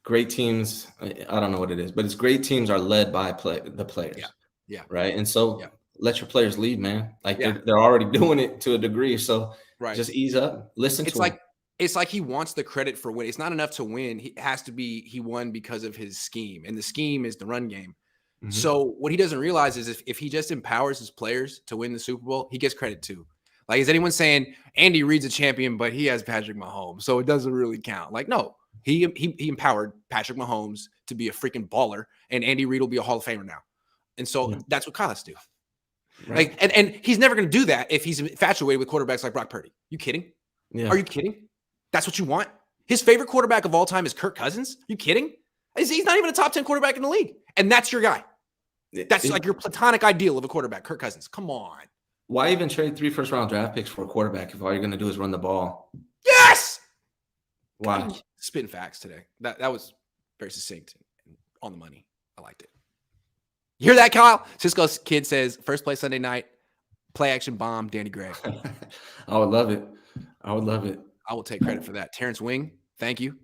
great teams, I don't know what it is, but it's great teams are led by the players. Yeah. Right. And so let your players lead, man. Like they're already doing it to a degree. So just ease up, listen to them. It's like he wants the credit for winning. It's not enough to win. He has to be, he won because of his scheme, and the scheme is the run game. Mm-hmm. So what he doesn't realize is if he just empowers his players to win the Super Bowl, he gets credit too. Like, is anyone saying Andy Reid's a champion, but he has Patrick Mahomes, so it doesn't really count? Like, no, he empowered Patrick Mahomes to be a freaking baller, and Andy Reid will be a Hall of Famer now. And so that's what Kyle has to do. Right. Like, and he's never going to do that if he's infatuated with quarterbacks like Brock Purdy. You kidding? Yeah. Are you kidding? That's what you want? His favorite quarterback of all time is Kirk Cousins? You kidding? He's not even a top 10 quarterback in the league. And that's your guy. That's like your platonic ideal of a quarterback, Kirk Cousins. Come on. Why even trade 3 first-round draft picks for a quarterback if all you're going to do is run the ball? Yes! Why? Spitting facts today. That was very succinct and on the money. I liked it. You hear that, Kyle? Cisco's kid says, first play Sunday night, play action bomb, Danny Gray. I would love it. I will take credit for that. Terrence Wing, thank you.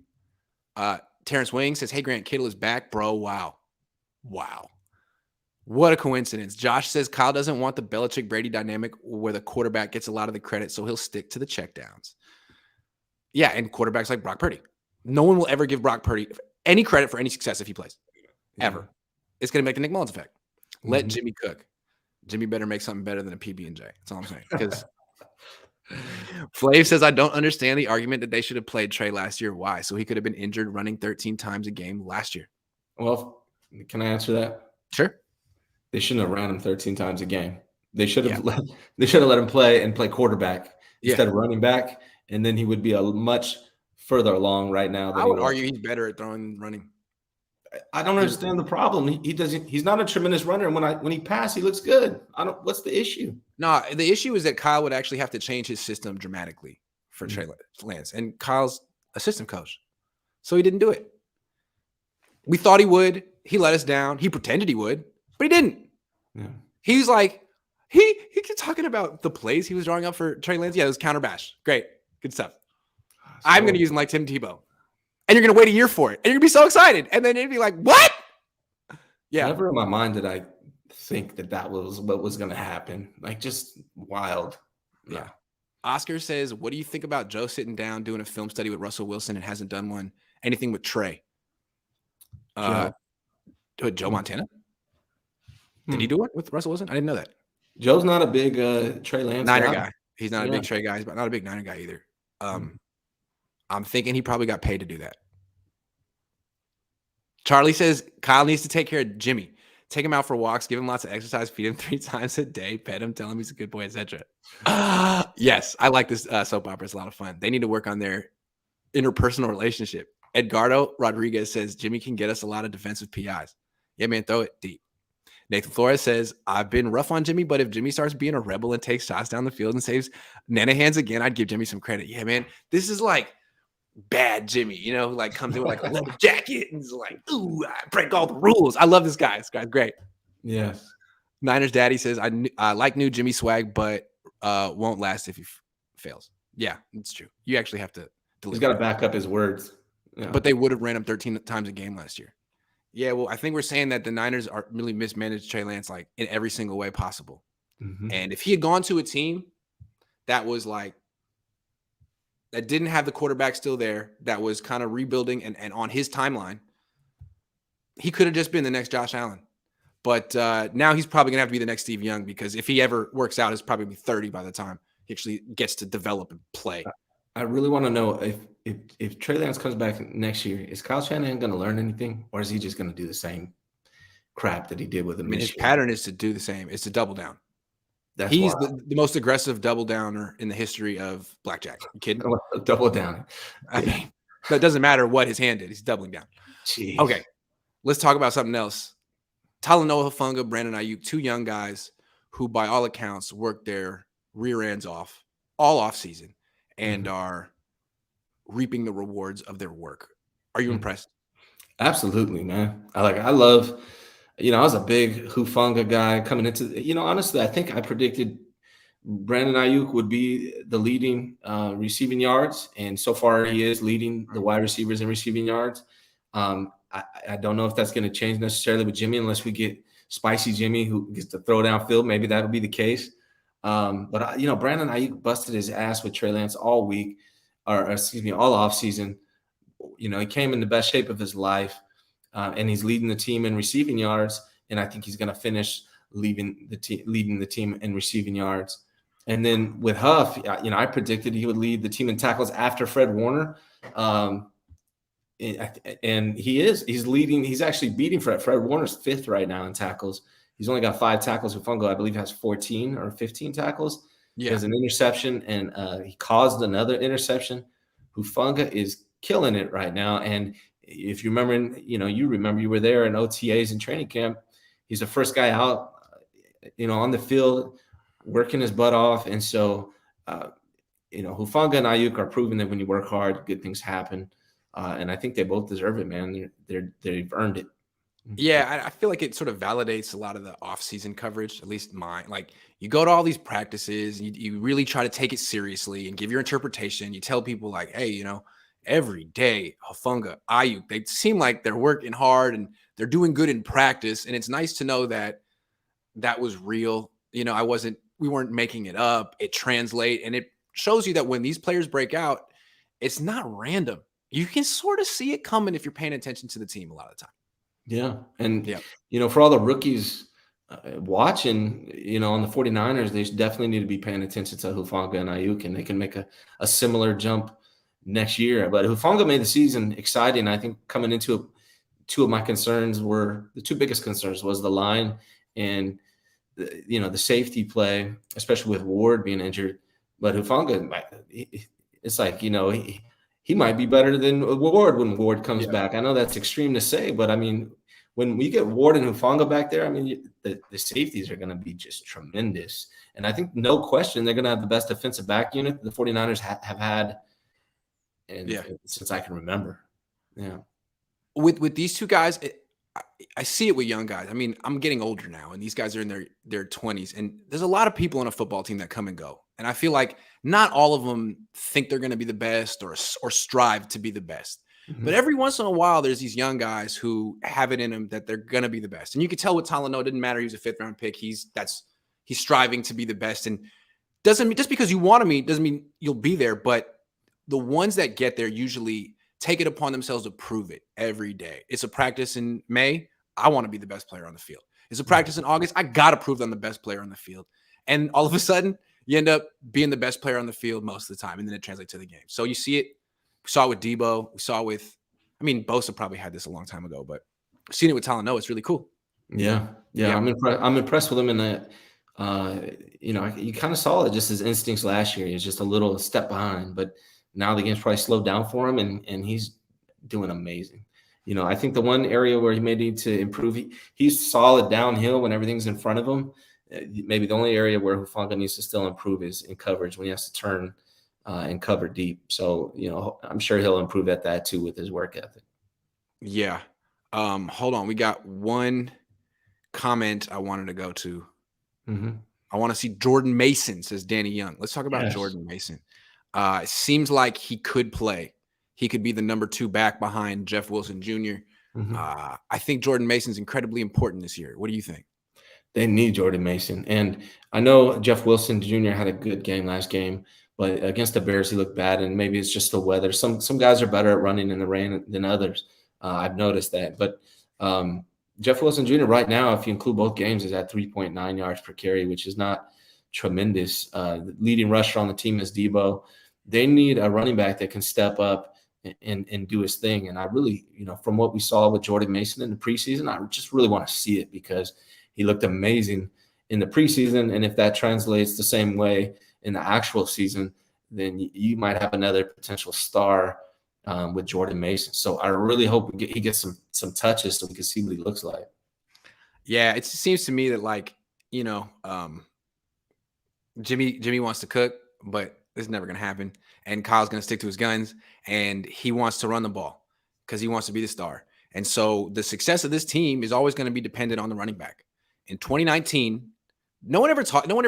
Terrence Wing says, hey, Grant, Kittle is back. Bro, wow. What a coincidence. Josh says Kyle doesn't want the Belichick-Brady dynamic where the quarterback gets a lot of the credit, so he'll stick to the checkdowns. Yeah, and quarterbacks like Brock Purdy. No one will ever give Brock Purdy any credit for any success if he plays. Ever. It's going to make the Nick Mullins effect. Let Jimmy cook. Jimmy better make something better than a PB&J. That's all I'm saying. Because Flav says, I don't understand the argument that they should have played Trey last year. Why? So he could have been injured running 13 times a game last year. Well, can I answer that? Sure. They shouldn't have ran him 13 times a game. They should have let him play quarterback instead of running back, and then he would be a much further along right now. I would argue he's better at throwing than running. I don't understand the problem. He's not a tremendous runner. And when he passes, he looks good. What's the issue? No, the issue is that Kyle would actually have to change his system dramatically for Trey Lance. And Kyle's a system coach. So he didn't do it. We thought he would. He let us down. He pretended he would, but he didn't. Yeah. He's like, he kept talking about the plays he was drawing up for Trey Lance. Yeah, it was counter bash. Great. Good stuff. I'm going to use him like Tim Tebow. And you're going to wait a year for it. And you're going to be so excited. And then it'd be like, what? Yeah. Never in my mind did I think that was what was going to happen. Like, just wild. Yeah. Oscar says, what do you think about Joe sitting down doing a film study with Russell Wilson and hasn't done one? Anything with Trey? Joe Montana? Did he do it with Russell Wilson? I didn't know that. Joe's not a big Trey Lance Niner guy. He's not a big Trey guy. He's not a big Niner guy either. I'm thinking he probably got paid to do that. Charlie says Kyle needs to take care of Jimmy. Take him out for walks, give him lots of exercise, feed him 3 times a day, pet him, tell him he's a good boy, etc. Yes, I like this soap opera. It's a lot of fun. They need to work on their interpersonal relationship. Edgardo Rodriguez says Jimmy can get us a lot of defensive PIs. Yeah, man, throw it deep. Nathan Flores says, I've been rough on Jimmy, but if Jimmy starts being a rebel and takes shots down the field and saves Nanahan's again, I'd give Jimmy some credit. Yeah, man, this is like bad Jimmy, like comes in with like a leather jacket and is like, ooh, I break all the rules. I love this guy. This guy's great. Yes. Niners Daddy says, I like new Jimmy swag, but won't last if he fails. Yeah, it's true. You actually have to deliver. He's got to back up his words. Yeah. But they would have ran him 13 times a game last year. Yeah, well, I think we're saying that the Niners are really mismanaged Trey Lance like in every single way possible. Mm-hmm. And if he had gone to a team that was like that didn't have the quarterback still there, that was kind of rebuilding and on his timeline, he could have just been the next Josh Allen. But now he's probably going to have to be the next Steve Young, because if he ever works out, he's probably be 30 by the time he actually gets to develop and play. I really want to know if Trey Lance comes back next year, is Kyle Shanahan going to learn anything, or is he just going to do the same crap that he did with him? I mean, his pattern is to do the same. It's to double down. He's the most aggressive double downer in the history of blackjack. You kidding? Double down. I mean, that doesn't matter what his hand did. He's doubling down. Jeez. Okay, let's talk about something else. Talanoa Hufanga, Brandon Ayuk, 2 young guys who, by all accounts, worked their rear ends off all offseason and are reaping the rewards of their work. Are you impressed? Absolutely, man. I love, I was a big Hufanga guy coming into, honestly, I think I predicted Brandon Ayuk would be the leading receiving yards. And so far he is leading the wide receivers in receiving yards. I don't know if that's going to change necessarily with Jimmy, unless we get spicy Jimmy who gets to throw downfield. Maybe that'll be the case. But Brandon Ayuk busted his ass with Trey Lance all week, all offseason. He came in the best shape of his life, and he's leading the team in receiving yards. And I think he's going to finish leading the team in receiving yards. And then with Huff, I predicted he would lead the team in tackles after Fred Warner. And he's leading. He's actually beating Fred. Fred Warner's 5th right now in tackles. He's only got 5 tackles. Hufanga, I believe, has 14 or 15 tackles. Yeah. He has an interception, and he caused another interception. Hufanga is killing it right now. And if you remember, you were there in OTAs and training camp. He's the first guy out, on the field, working his butt off. And so, Hufanga and Ayuk are proving that when you work hard, good things happen. And I think they both deserve it, man. They've earned it. Yeah, I feel like it sort of validates a lot of the off-season coverage, at least mine. Like, you go to all these practices, you really try to take it seriously and give your interpretation. You tell people like, hey, every day, Hufanga, Ayuk, they seem like they're working hard and they're doing good in practice. And it's nice to know that that was real. We weren't making it up. It translates, and it shows you that when these players break out, it's not random. You can sort of see it coming if you're paying attention to the team a lot of the time. Yeah. And, for all the rookies watching, on the 49ers, they definitely need to be paying attention to Hufanga and Ayuk, and they can make a similar jump next year. But Hufanga made the season exciting. I think coming into it, 2 of my concerns were the 2 biggest concerns was the line and, the safety play, especially with Ward being injured. But Hufanga, it's like, he might be better than Ward when Ward comes back. I know that's extreme to say, but I mean, when we get Ward and Hufanga back there, I mean, the safeties are going to be just tremendous. And I think no question they're going to have the best defensive back unit the 49ers have had since I can remember. Yeah. With these 2 guys, I see it with young guys. I mean, I'm getting older now, and these guys are in their 20s, and there's a lot of people on a football team that come and go. And I feel like not all of them think they're going to be the best or strive to be the best. Mm-hmm. But every once in a while, there's these young guys who have it in them that they're going to be the best. And you can tell with Talanoa, it didn't matter. He was a 5th-round pick. He's striving to be the best. And doesn't mean just because you want to meet doesn't mean you'll be there. But the ones that get there usually take it upon themselves to prove it every day. It's a practice in May. I want to be the best player on the field. It's a practice in August. I got to prove I'm the best player on the field. And all of a sudden, you end up being the best player on the field most of the time, and then it translates to the game. So you see it. We saw it with Deebo. We saw it with, Bosa probably had this a long time ago, but seeing it with Talanoa, it's really cool. Yeah. I'm impressed with him in that. You kind of saw it just his instincts last year. He's just a little step behind, but now the game's probably slowed down for him, and he's doing amazing. I think the one area where he may need to improve, he's solid downhill when everything's in front of him. Maybe the only area where Hufanga needs to still improve is in coverage when he has to turn and cover deep. So, I'm sure he'll improve at that too with his work ethic. Yeah. Hold on. We got one comment I wanted to go to. Mm-hmm. I want to see Jordan Mason, says Danny Young. Let's talk about Jordan Mason. It seems like he could play. He could be the number 2 back behind Jeff Wilson Jr. Mm-hmm. I think Jordan Mason's incredibly important this year. What do you think? They need Jordan Mason. And I know Jeff Wilson Jr. had a good game last game, but against the Bears, he looked bad, and maybe it's just the weather. Some guys are better at running in the rain than others. I've noticed that. But Jeff Wilson Jr. right now, if you include both games, is at 3.9 yards per carry, which is not tremendous. The leading rusher on the team is Deebo. They need a running back that can step up and do his thing. And I really, from what we saw with Jordan Mason in the preseason, I just really want to see it because he looked amazing in the preseason. And if that translates the same way in the actual season, then you might have another potential star with Jordan Mason. So I really hope he gets some touches so we can see what he looks like. Yeah, it seems to me that Jimmy wants to cook, but it's never going to happen. And Kyle's going to stick to his guns, and he wants to run the ball because he wants to be the star. And so the success of this team is always going to be dependent on the running back. In 2019, no one ever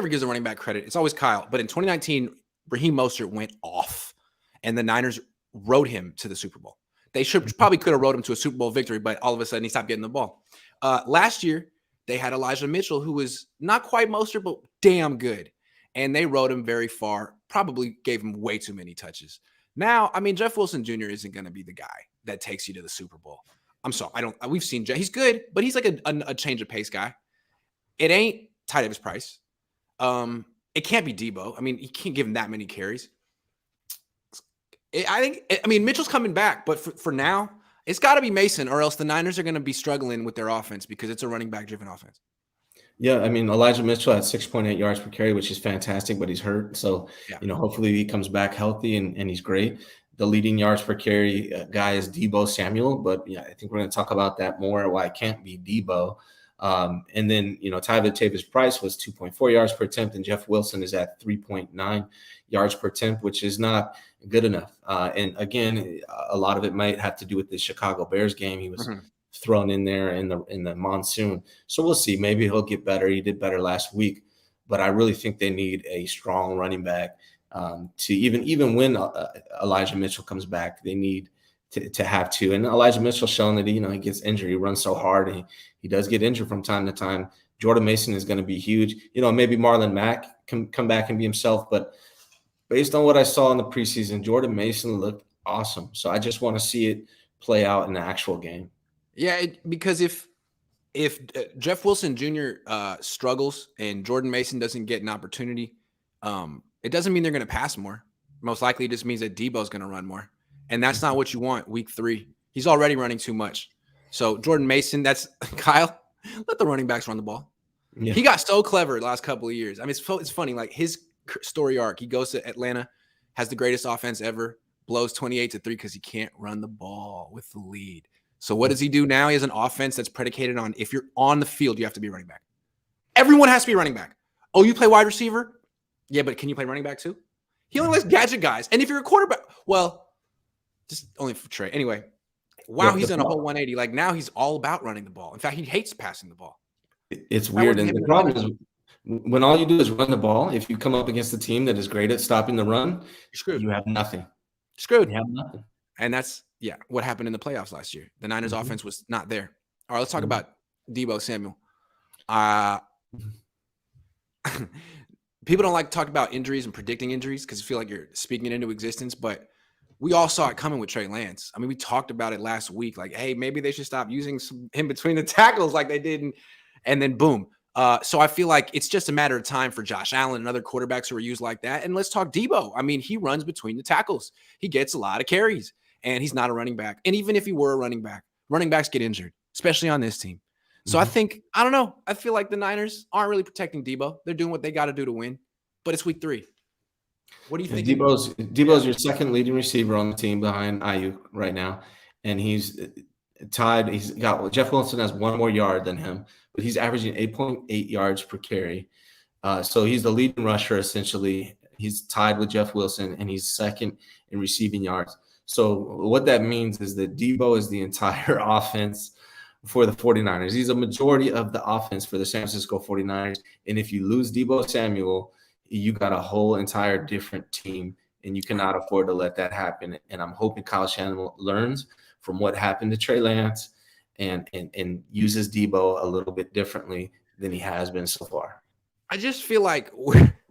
gives a running back credit. It's always Kyle. But in 2019, Raheem Mostert went off, and the Niners rode him to the Super Bowl. They probably could have rode him to a Super Bowl victory, but all of a sudden he stopped getting the ball. Last year, they had Elijah Mitchell, who was not quite Mostert, but damn good. And they rode him very far, probably gave him way too many touches. Now, Jeff Wilson Jr. isn't going to be the guy that takes you to the Super Bowl. I'm sorry. We've seen Jeff. He's good, but he's like a change of pace guy. It ain't Ty Davis Price. It can't be Deebo. You can't give him that many carries. Mitchell's coming back, but for now, it's got to be Mason, or else the Niners are going to be struggling with their offense because it's a running back driven offense. Yeah, Elijah Mitchell had 6.8 yards per carry, which is fantastic, but he's hurt. So, hopefully he comes back healthy and he's great. The leading yards per carry guy is Deebo Samuel, but I think we're going to talk about that more, why it can't be Deebo. And then, Ty Davis Price was 2.4 yards per attempt, and Jeff Wilson is at 3.9 yards per attempt, which is not good enough. And again, a lot of it might have to do with the Chicago Bears game. He was thrown in there in the monsoon. So we'll see. Maybe he'll get better. He did better last week, but I really think they need a strong running back to even when Elijah Mitchell comes back. They need to have to. And Elijah Mitchell's shown that he gets injured. He runs so hard, and he does get injured from time to time. Jordan Mason is going to be huge. Maybe Marlon Mack can come back and be himself, but based on what I saw in the preseason, Jordan Mason looked awesome. So I just want to see it play out in the actual game. Yeah, because if Jeff Wilson Jr. Struggles and Jordan Mason doesn't get an opportunity, it doesn't mean they're going to pass more. Most likely, it just means that Deebo's going to run more, and that's not what you want. Week 3, he's already running too much. So Jordan Mason, that's Kyle. Let the running backs run the ball. Yeah. He got so clever the last couple of years. It's funny. Like his story arc, he goes to Atlanta, has the greatest offense ever, blows 28-3 because he can't run the ball with the lead. So what does he do now? He has an offense that's predicated on if you're on the field, you have to be running back. Everyone has to be running back. Oh, you play wide receiver? Yeah, but can you play running back too? He only likes gadget guys. And if you're a quarterback, well, just only for Trey. Anyway, wow, he's done a whole 180. Like now he's all about running the ball. In fact, he hates passing the ball. It's weird. And the problem is when all you do is run the ball, if you come up against a team that is great at stopping the run, you're screwed. You have nothing. You're screwed. You have nothing. And that's what happened in the playoffs last year. The Niners offense was not there. All right, let's talk about Deebo Samuel. People don't like to talk about injuries and predicting injuries because you feel like you're speaking it into existence, but we all saw it coming with Trey Lance. We talked about it last week. Like, hey, maybe they should stop using him between the tackles like they did. And then boom. So I feel like it's just a matter of time for Josh Allen and other quarterbacks who are used like that. And let's talk Deebo. He runs between the tackles. He gets a lot of carries, and he's not a running back. And even if he were a running back, running backs get injured, especially on this team. So I don't know. I feel like the Niners aren't really protecting Deebo. They're doing what they got to do to win, but it's week 3. What do you think? Deebo's your second leading receiver on the team behind Ayuk right now. And he's tied. He's got Jeff Wilson has one more yard than him, but he's averaging 8.8 yards per carry. So he's the leading rusher essentially. He's tied with Jeff Wilson, and he's second in receiving yards. So what that means is that Deebo is the entire offense for the 49ers. He's a majority of the offense for the San Francisco 49ers. And if you lose Deebo Samuel, you got a whole entire different team, and you cannot afford to let that happen. And I'm hoping Kyle Shanahan learns from what happened to Trey Lance and uses Deebo a little bit differently than he has been so far. I just feel like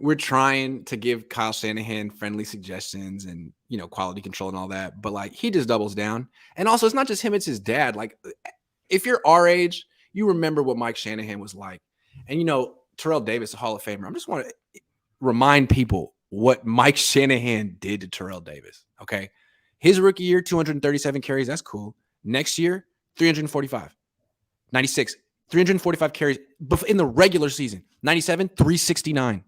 we're trying to give Kyle Shanahan friendly suggestions and, quality control and all that, but like he just doubles down. And also, it's not just him, it's his dad. Like, if you're our age, you remember what Mike Shanahan was like. And, Terrell Davis, a Hall of Famer. I just want to remind people what Mike Shanahan did to Terrell Davis. Okay. His rookie year, 237 carries. That's cool. Next year, 345. 96, 345 carries in the regular season. 97, 369.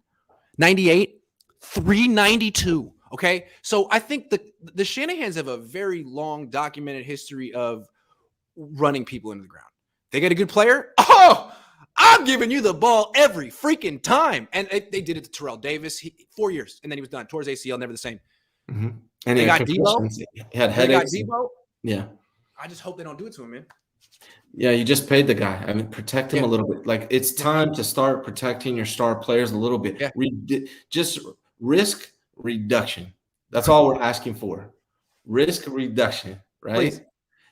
98, 392. Okay. So I think the Shanahans have a very long documented history of running people into the ground. They get a good player. Oh, I'm giving you the ball every freaking time. And they did it to Terrell Davis. 4 years. And then he was done. Tore his ACL, never the same. Mm-hmm. And they got Deebo. He had headaches. They got Deebo. Yeah. I just hope they don't do it to him, man. Yeah, you just paid the guy. I mean, protect him a little bit. Like, it's time to start protecting your star players a little bit. Yeah. Just risk reduction. That's all we're asking for. Risk reduction, right?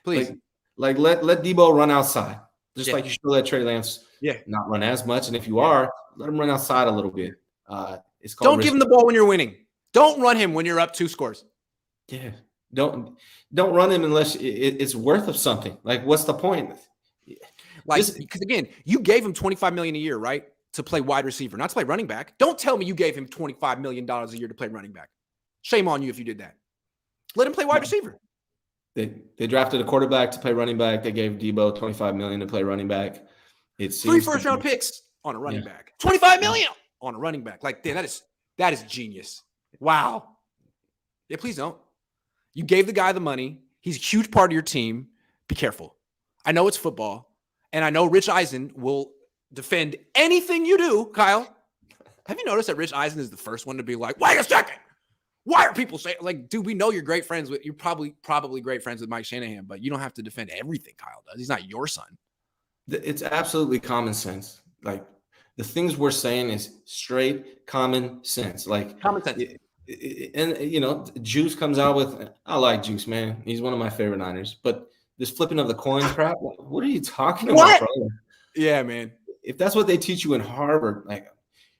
Please. Like let Deebo run outside. Just like you should let Trey Lance not run as much. And if you are, let him run outside a little bit. It's called Don't give him the ball when you're winning. Don't run him when you're up 2 scores. Yeah. Don't run him unless it's worth of something. Like, what's the point? Like, because again, you gave him $25 million a year, right, to play wide receiver, not to play running back. Don't tell me you gave him $25 million a year to play running back. Shame on you if you did that. Let him play wide receiver. They drafted a quarterback to play running back. They gave Deebo $25 million to play running back. It's 3 first-round picks on a running back. $25 million on a running back. Like, damn, that is genius. Wow. Yeah, please don't. You gave the guy the money. He's a huge part of your team. Be careful. I know it's football, and I know Rich Eisen will defend anything you do, Kyle. Have you noticed that Rich Eisen is the first one to be like, wait a second. Why are people saying, like, dude, we know you're probably great friends with Mike Shanahan, but you don't have to defend everything Kyle does. He's not your son. It's absolutely common sense. Like, the things we're saying is straight common sense. Like, common sense. And, Juice comes out with, I like Juice, man. He's one of my favorite Niners. But this flipping of the coin crap, what are you talking about, bro? Yeah, man. If that's what they teach you in Harvard, like,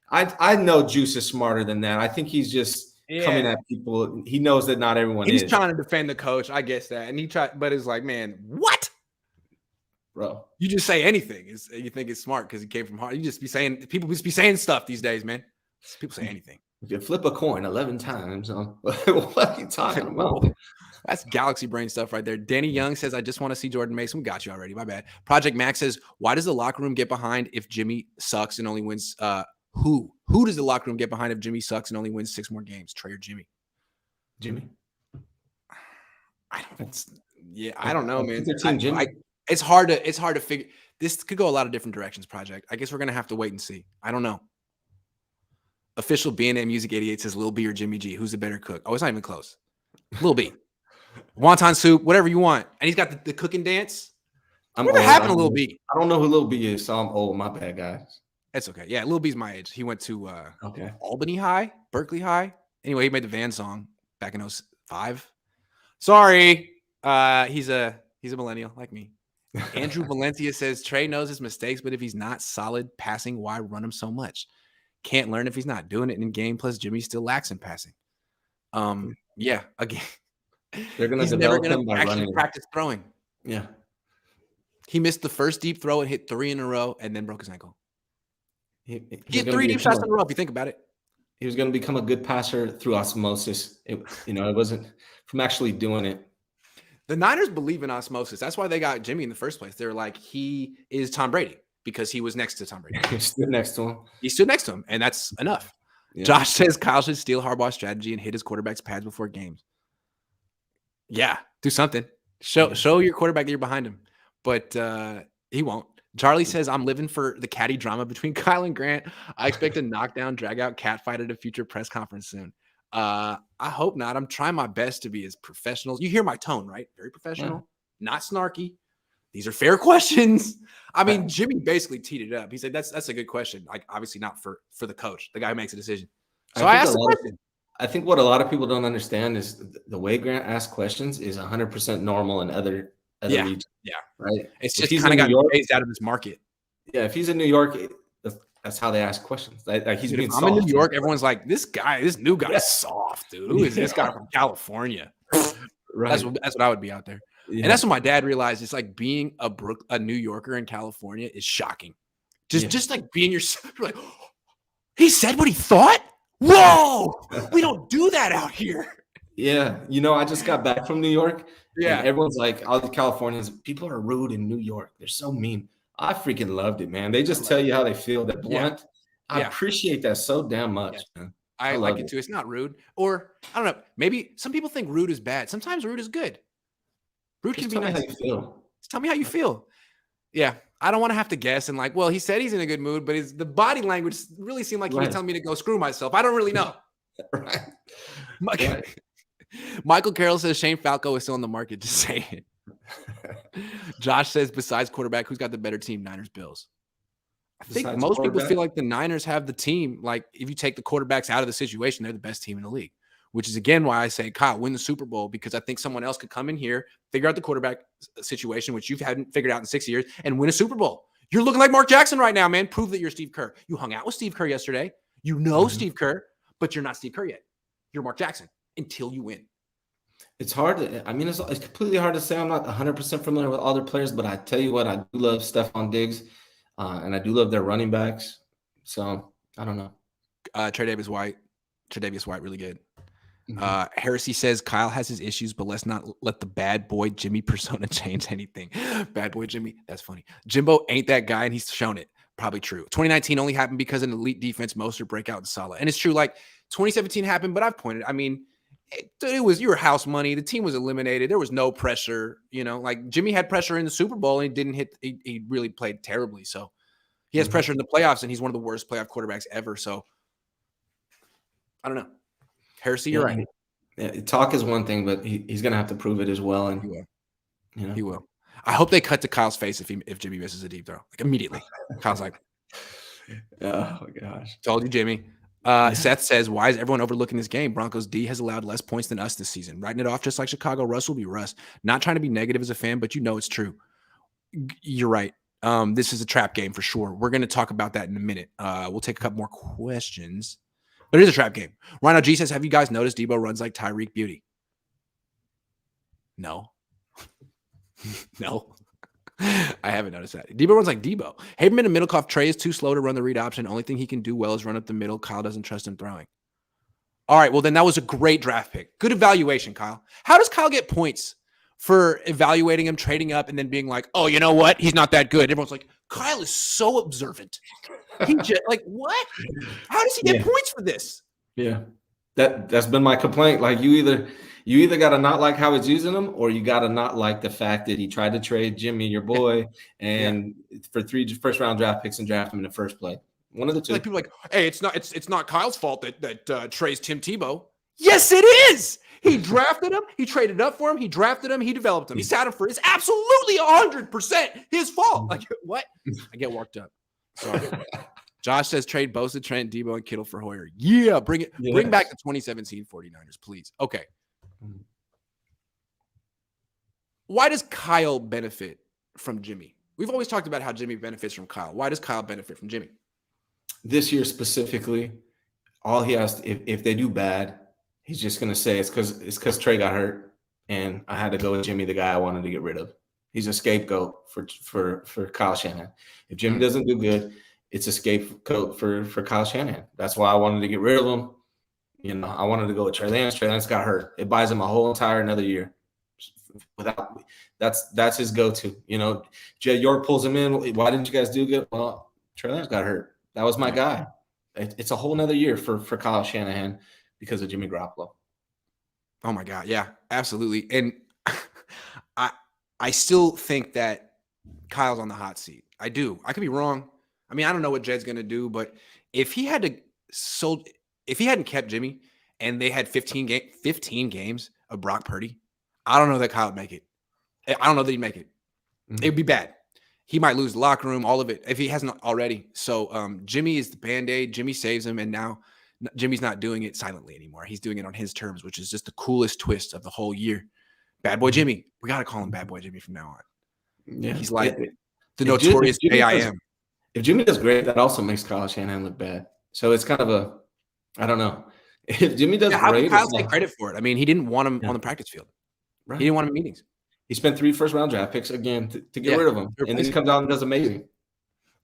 I know Juice is smarter than that. I think he's just coming at people. He knows that not everyone is. He's trying to defend the coach. I guess that. And but it's like, man, what? Bro. You just say anything. You think it's smart because he came from Harvard. People just be saying stuff these days, man. People say anything. If you flip a coin 11 times, what are you talking about? That's galaxy brain stuff right there. Danny Young says, I just want to see Jordan Mason. We got you already. My bad. Project Max says, why does the locker room get behind if Jimmy sucks and only wins? Who does the locker room get behind if Jimmy sucks and only wins 6 more games? Trey or Jimmy? Jimmy. I don't know, man. It's hard to figure. This could go a lot of different directions, Project. I guess we're going to have to wait and see. I don't know. Official BNA Music 88 says Lil B or Jimmy G. Who's the better cook? Oh, it's not even close. Lil B. Wonton soup, whatever you want. And he's got the cooking dance. Whatever happened to Lil B? I don't know who Lil B is, so I'm old. My bad, guys. That's okay. Yeah, Lil B's my age. He went to Albany High, Berkeley High. Anyway, he made the Van song back in 2005. Sorry. He's a millennial like me. Andrew Valencia says Trey knows his mistakes, but if he's not solid passing, why run him so much? Can't learn if he's not doing it in game. Plus, Jimmy still lacks in passing. Yeah, again, he's never going to actually practice throwing. Yeah, he missed the first deep throw and hit 3 in a row, and then broke his ankle. He had 3 deep shots in a row. If you think about it, he was going to become a good passer through osmosis. It wasn't from actually doing it. The Niners believe in osmosis. That's why they got Jimmy in the first place. They're like, he is Tom Brady. Because he was next to Tom Brady. He stood next to him. He stood next to him, and that's enough. Yeah. Josh says Kyle should steal Harbaugh's strategy and hit his quarterback's pads before games. Yeah, do something. Show your quarterback that you're behind him. But he won't. Charlie says, I'm living for the catty drama between Kyle and Grant. I expect a knockdown, drag-out cat fight at a future press conference soon. I hope not. I'm trying my best to be as professional. You hear my tone, right? Very professional, not snarky. These are fair questions. I mean, Jimmy basically teed it up. He said, that's a good question. Like, obviously not for the coach, the guy who makes a decision. So I asked the question. I think what a lot of people don't understand is the way Grant asks questions is 100% normal in other regions. Yeah. Right. It's just kind of got phased out of this market. Yeah. If he's in New York, that's how they ask questions. Like he's Dude, being if I'm in soft. New York, everyone's like, this new guy's soft, dude. Who is this guy from California? Right. That's what I would be out there. Yeah. And that's what my dad realized. It's like being a New Yorker in California is shocking. Just like being yourself. You're like, oh, he said what he thought? Whoa! We don't do that out here. Yeah. You know, I just got back from New York. Yeah. And everyone's like, all the Californians, people are rude in New York. They're so mean. I freaking loved it, man. They just tell you how they feel. They're blunt. I appreciate that so damn much, man. I like it too. It's not rude. Or I don't know. Maybe some people think rude is bad. Sometimes rude is good. Rude can be nice. Tell me how you feel. Just tell me how you feel. Yeah. I don't want to have to guess and like, well, he said he's in a good mood, but the body language really seemed like he was telling me to go screw myself. I don't really know. Right. Michael Carroll says Shane Falco is still on the market. Just say it. Josh says, besides quarterback, who's got the better team? Niners, Bills. I think most people feel like the Niners have the team. Like if you take the quarterbacks out of the situation, they're the best team in the league, which is again why I say, Kyle, win the Super Bowl, because I think someone else could come in here, figure out the quarterback situation, which you hadn't figured out in 6 years, and win a Super Bowl. You're looking like Mark Jackson right now, man. Prove that you're Steve Kerr. You hung out with Steve Kerr yesterday. You know Steve Kerr, but you're not Steve Kerr yet. You're Mark Jackson until you win. It's hard. It's completely hard to say. I'm not 100% familiar with all their players, but I tell you what, I do love Stephon Diggs, and I do love their running backs. So I don't know. Tre'Davious White, really good. Heresy says Kyle has his issues, but let's not let the bad boy Jimmy persona change anything. Bad boy Jimmy, that's funny. Jimbo ain't that guy, and he's shown it. Probably true. 2019 only happened because of an elite defense, Mostert, breakout, and Salah. And it's true. Like 2017 happened, but I've pointed. I mean, it was your house money. The team was eliminated. There was no pressure. You know, like Jimmy had pressure in the Super Bowl and he didn't hit. He really played terribly. So he has pressure in the playoffs, and he's one of the worst playoff quarterbacks ever. So I don't know. Heresy, you're right. Yeah, talk is one thing, but he's going to have to prove it as well. And he will. You know. He will. I hope they cut to Kyle's face if Jimmy misses a deep throw, like immediately. Kyle's like, oh my gosh, told you, Jimmy. Seth says, why is everyone overlooking this game? Broncos D has allowed less points than us this season. Writing it off just like Chicago. Russ will be Russ. Not trying to be negative as a fan, but you know it's true. You're right. This is a trap game for sure. We're going to talk about that in a minute. We'll take a couple more questions. But it is a trap game. Rhino G says, have you guys noticed Deebo runs like Tyreek Beauty? No. No. I haven't noticed that. Deebo runs like Deebo. Haberman and Middlecoff. Trey is too slow to run the read option. Only thing he can do well is run up the middle. Kyle doesn't trust him throwing. All right, well, then that was a great draft pick. Good evaluation, Kyle. How does Kyle get points for evaluating him, trading up, and then being like, oh, you know what? He's not that good. Everyone's like, Kyle is so observant. He just like, what? How does he get points for this? Yeah, that's been my complaint. Like you either got to not like how he's using them, or you got to not like the fact that he tried to trade Jimmy, your boy, and for 3 first-round draft picks and draft him in the first play. One of the two. Like people are like, hey, it's not Kyle's fault that Trey's Tim Tebow. Yes, it is. He drafted him. He traded up for him. He drafted him. He developed him. He sat him for. It's absolutely 100% his fault. Like what? I get worked up. Sorry. Josh says trade Bosa, Trent, Deebo, and Kittle for Hoyer. Yeah, bring it. Yes. Bring back the 2017 49ers, please. Okay. Why does Kyle benefit from Jimmy? We've always talked about how Jimmy benefits from Kyle. Why does Kyle benefit from Jimmy? This year specifically, all he has to, if they do bad, he's just going to say it's because Trey got hurt and I had to go with Jimmy, the guy I wanted to get rid of. He's a scapegoat for Kyle Shanahan. If Jimmy doesn't do good, it's a scapegoat for Kyle Shanahan. That's why I wanted to get rid of him. You know, I wanted to go with Trey Lance. Trey Lance got hurt. It buys him a whole entire another year. That's his go-to. You know, Jed York pulls him in. Why didn't you guys do good? Well, Trey Lance got hurt. That was my guy. It's a whole nother year for Kyle Shanahan because of Jimmy Garoppolo. Oh my God. Yeah, absolutely. And I still think that Kyle's on the hot seat. I do. I could be wrong. I mean, I don't know what Jed's going to do, but if he hadn't kept Jimmy and they had 15 games of Brock Purdy, I don't know that Kyle would make it. I don't know that he'd make it. Mm-hmm. It would be bad. He might lose the locker room, all of it, if he hasn't already. So Jimmy is the Band-Aid. Jimmy saves him, and now Jimmy's not doing it silently anymore. He's doing it on his terms, which is just the coolest twist of the whole year. Bad Boy Jimmy. We got to call him Bad Boy Jimmy from now on. Yeah, he's like the notorious AIM. if Jimmy does great, that also makes Kyle Shanahan look bad. So it's kind of I don't know. If Jimmy does how can great, Kyle take credit for it? I mean, he didn't want him on the practice field. right. He didn't want him in meetings. He spent 3 first-round draft picks again to get rid of him, and then he comes out and does amazing.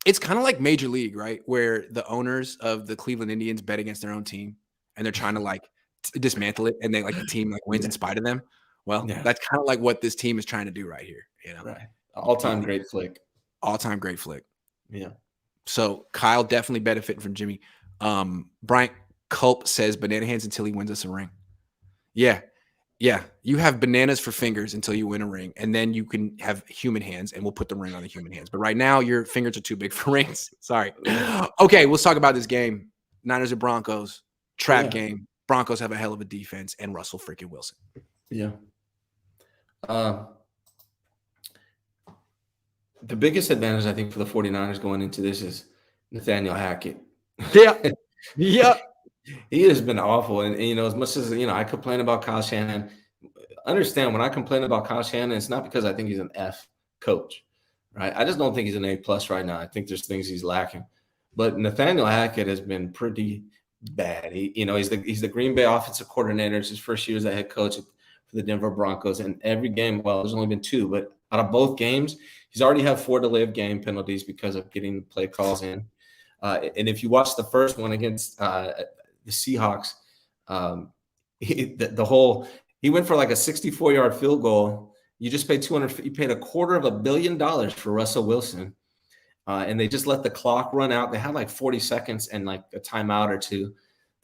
It's kind of like Major League, right? Where the owners of the Cleveland Indians bet against their own team, and they're trying to dismantle it, and the team wins in spite of them. Well, that's kind of like what this team is trying to do right here. Right. All-time great flick. All-time great flick. Yeah. So Kyle definitely benefiting from Jimmy. Bryant Culp says banana hands until he wins us a ring. Yeah. You have bananas for fingers until you win a ring, and then you can have human hands, and we'll put the ring on the human hands. But right now, your fingers are too big for rings. Sorry. Okay, let's talk about this game. Niners and Broncos. Trap game. Broncos have a hell of a defense, and Russell freaking Wilson. Yeah. The biggest advantage, I think, for the 49ers going into this is Nathaniel Hackett. Yeah. He has been awful. And as much as, I complain about Kyle Shanahan, understand when I complain about Kyle Shanahan, it's not because I think he's an F coach, right? I just don't think he's an A+ right now. I think there's things he's lacking. But Nathaniel Hackett has been pretty bad. He's the Green Bay offensive coordinator. It's his first year as a head coach for the Denver Broncos. And every game, well, there's only been 2, but out of both games, he's already had 4 delay of game penalties because of getting the play calls in. And if you watch the first one against the Seahawks, he went for like a 64-yard field goal. You just paid you paid $250 million for Russell Wilson, and they just let the clock run out. They had like 40 seconds and like a timeout or 2.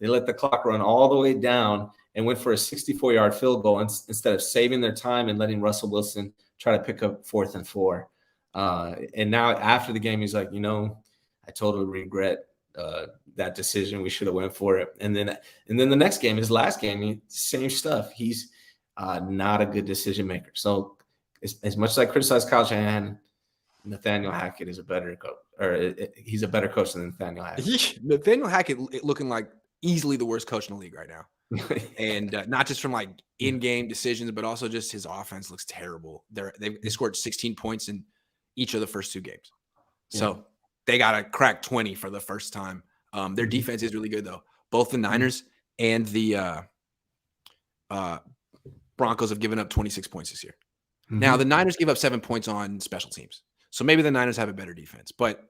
They let the clock run all the way down and went for a 64-yard field goal instead of saving their time and letting Russell Wilson try to pick up 4th and 4. And now after the game, he's like, I totally regret that decision. We should have went for it. And then the next game, his last game, same stuff. He's not a good decision maker. So as much as I criticize Kyle Shanahan, Nathaniel Hackett is a better coach, or he's a better coach than Nathaniel Hackett. Nathaniel Hackett looking like easily the worst coach in the league right now. And not just from in-game decisions, but also just his offense looks terrible. They scored 16 points in each of the first 2 games. So they got to crack 20 for the first time. Their defense is really good, though. Both the Niners and the Broncos have given up 26 points this year. Now, the Niners give up 7 points on special teams. So maybe the Niners have a better defense. But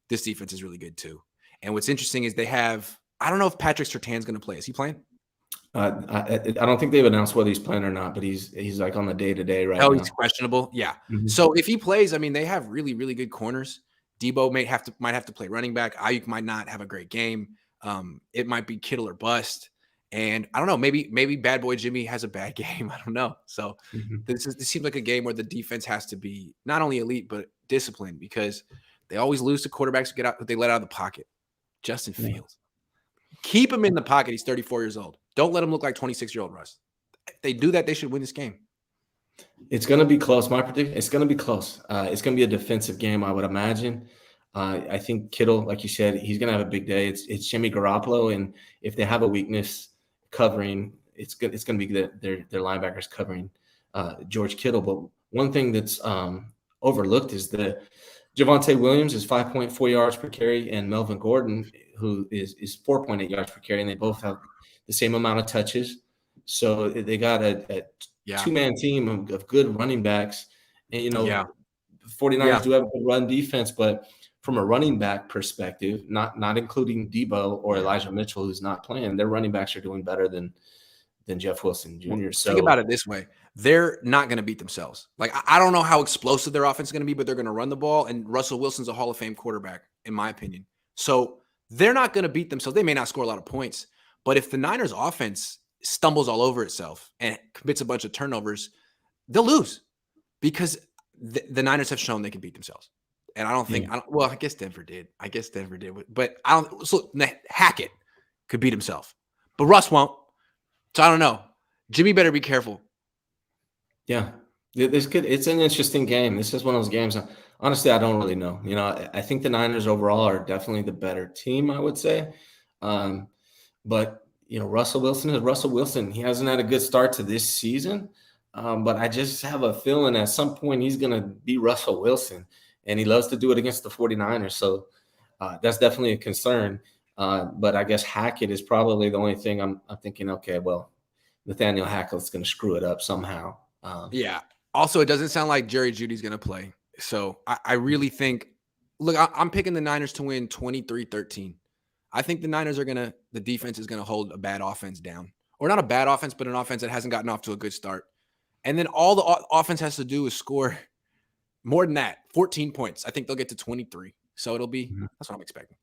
this defense is really good, too. And what's interesting is they have – I don't know if Patrick Surtain's going to play. Is he playing? I don't think they've announced whether he's playing or not, but he's like on the day-to-day right now. Oh, he's questionable? Yeah. So if he plays, I mean, they have really, really good corners. Deebo might have to play running back. Ayuk might not have a great game. It might be Kittle or bust. And I don't know, maybe bad boy Jimmy has a bad game. I don't know. So this seems like a game where the defense has to be not only elite, but disciplined, because they always lose to quarterbacks who they let out of the pocket. Justin Fields. Keep him in the pocket. He's 34 years old. Don't let him look like 26-year-old Russ. If they do that, they should win this game. It's going to be close. My prediction, it's going to be close. It's going to be a defensive game, I would imagine. I think Kittle, like you said, he's going to have a big day. It's Jimmy Garoppolo, and if they have a weakness covering, it's going to be their linebackers covering George Kittle. But one thing that's overlooked is that Javonte Williams is 5.4 yards per carry, and Melvin Gordon, who is 4.8 yards per carry, and they both have the same amount of touches. So they got a two-man team of good running backs. And, 49ers do have a good run defense, but from a running back perspective, not including Deebo or Elijah Mitchell, who's not playing, their running backs are doing better than Jeff Wilson Jr. So think about it this way. They're not going to beat themselves. I don't know how explosive their offense is going to be, but they're going to run the ball, and Russell Wilson's a Hall of Fame quarterback, in my opinion. So they're not going to beat themselves. They may not score a lot of points, but if the Niners offense stumbles all over itself and commits a bunch of turnovers, they'll lose, because the Niners have shown they can beat themselves. And I don't think, I guess Denver did. But I don't. So Hackett could beat himself, but Russ won't. So I don't know. Jimmy better be careful. Yeah, it's an interesting game. This is one of those games. Honestly, I don't really know. I think the Niners overall are definitely the better team, I would say. But Russell Wilson is Russell Wilson. He hasn't had a good start to this season, but I just have a feeling at some point he's going to be Russell Wilson, and he loves to do it against the 49ers. So That's definitely a concern. But I guess Hackett is probably the only thing I'm thinking, okay, well, Nathaniel Hackett's going to screw it up somehow. Yeah. Also, it doesn't sound like Jerry Jeudy's going to play. So I really think, look, I'm picking the Niners to win 23-13. I think the defense is going to hold a bad offense down. Or not a bad offense, but an offense that hasn't gotten off to a good start. And then all the offense has to do is score more than that, 14 points. I think they'll get to 23. So it'll be, that's what I'm expecting.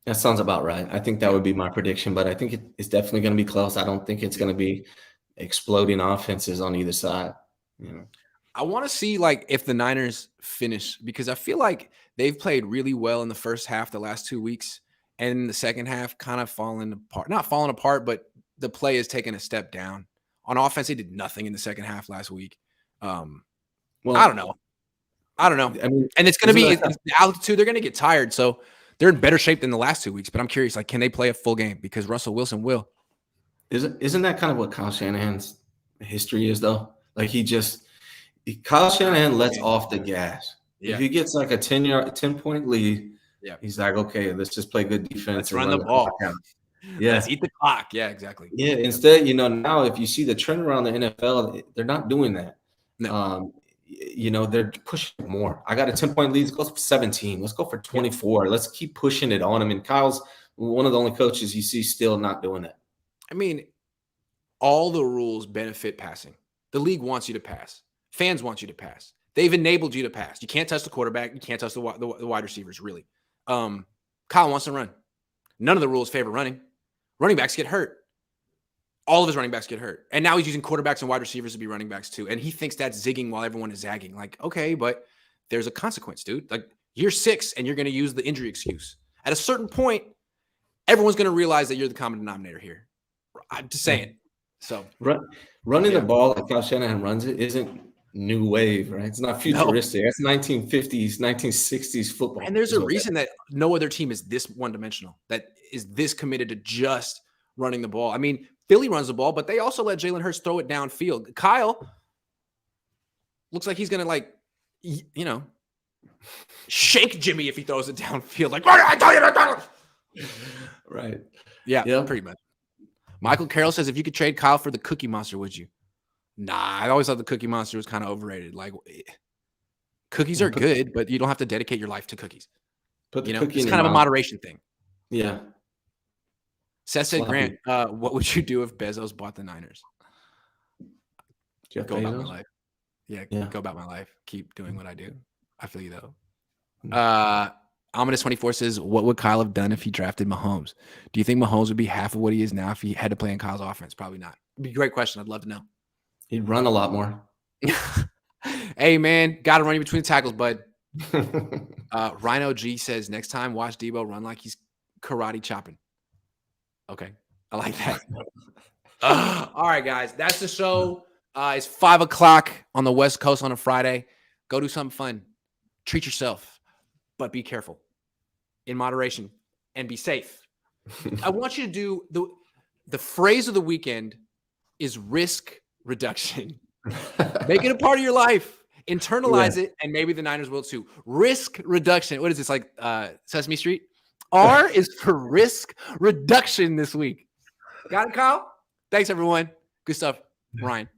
That sounds about right. I think that would be my prediction, but I think it's definitely going to be close. I don't think it's going to be exploding offenses on either side. I want to see like if the Niners finish, because I feel like they've played really well in the first half, the last 2 weeks, and the second half kind of falling apart. Not falling apart, but the play is taking a step down. On offense, they did nothing in the second half last week. Well, I don't know. I mean, and it's going to be the altitude. They're going to get tired, so they're in better shape than the last 2 weeks. But I'm curious, like, can they play a full game? Because Russell Wilson will. Isn't that kind of what Kyle Shanahan's history is, though? Like Kyle Shanahan lets off the gas. Yeah. If he gets like a 10-point lead, he's like, okay, let's just play good defense. Let's run the ball. Yeah, let's eat the clock. Yeah, exactly. Yeah. Instead, now if you see the trend around the NFL, they're not doing that. No. They're pushing more. I got a 10-point lead. Let's go for 17. Let's go for 24. Let's keep pushing it on him. And Kyle's one of the only coaches you see still not doing that. I mean, all the rules benefit passing. The league wants you to pass. Fans want you to pass. They've enabled you to pass. You can't touch the quarterback. You can't touch the wide receivers, really. Kyle wants to run. None of the rules favor running. Running backs get hurt. All of his running backs get hurt. And now he's using quarterbacks and wide receivers to be running backs too. And he thinks that's zigging while everyone is zagging. Like, okay, but there's a consequence, dude. Like, you're 6 and you're going to use the injury excuse. At a certain point, everyone's going to realize that you're the common denominator here. I'm just saying. So running the ball like Kyle Shanahan runs it isn't new wave, right? It's not futuristic. No. That's 1950s, 1960s football. And there's a reason that no other team is this one-dimensional, that is this committed to just running the ball. I mean, Philly runs the ball, but they also let Jalen Hurts throw it downfield. Kyle looks like he's going to, shake Jimmy if he throws it downfield. Like, I tell you to. Right. Yeah, pretty much. Michael Carroll says, if you could trade Kyle for the Cookie Monster, would you? Nah, I always thought the Cookie Monster was kind of overrated. Like, cookies are good, but you don't have to dedicate your life to cookies. It's kind of a moderation thing. Yeah. Seth said, Grant, what would you do if Bezos bought the Niners? Go about my life. Yeah, go about my life. Keep doing what I do. I feel you, though. Ominous24 says, what would Kyle have done if he drafted Mahomes? Do you think Mahomes would be half of what he is now if he had to play in Kyle's offense? Probably not. It'd be a great question. I'd love to know. He'd run a lot more. Hey, man, got to run you between the tackles, bud. Rhino G says, next time, watch Deebo run like he's karate chopping. Okay. I like that. All right, guys. That's the show. It's 5 o'clock on the West Coast on a Friday. Go do something fun. Treat yourself, but be careful, in moderation, and be safe. I want you to do the phrase of the weekend is risk reduction. Make it a part of your life. Internalize it, and maybe the Niners will too. Risk reduction. What is this, like Sesame Street? R is for risk reduction this week. Got it, Kyle? Thanks, everyone. Good stuff. Ryan.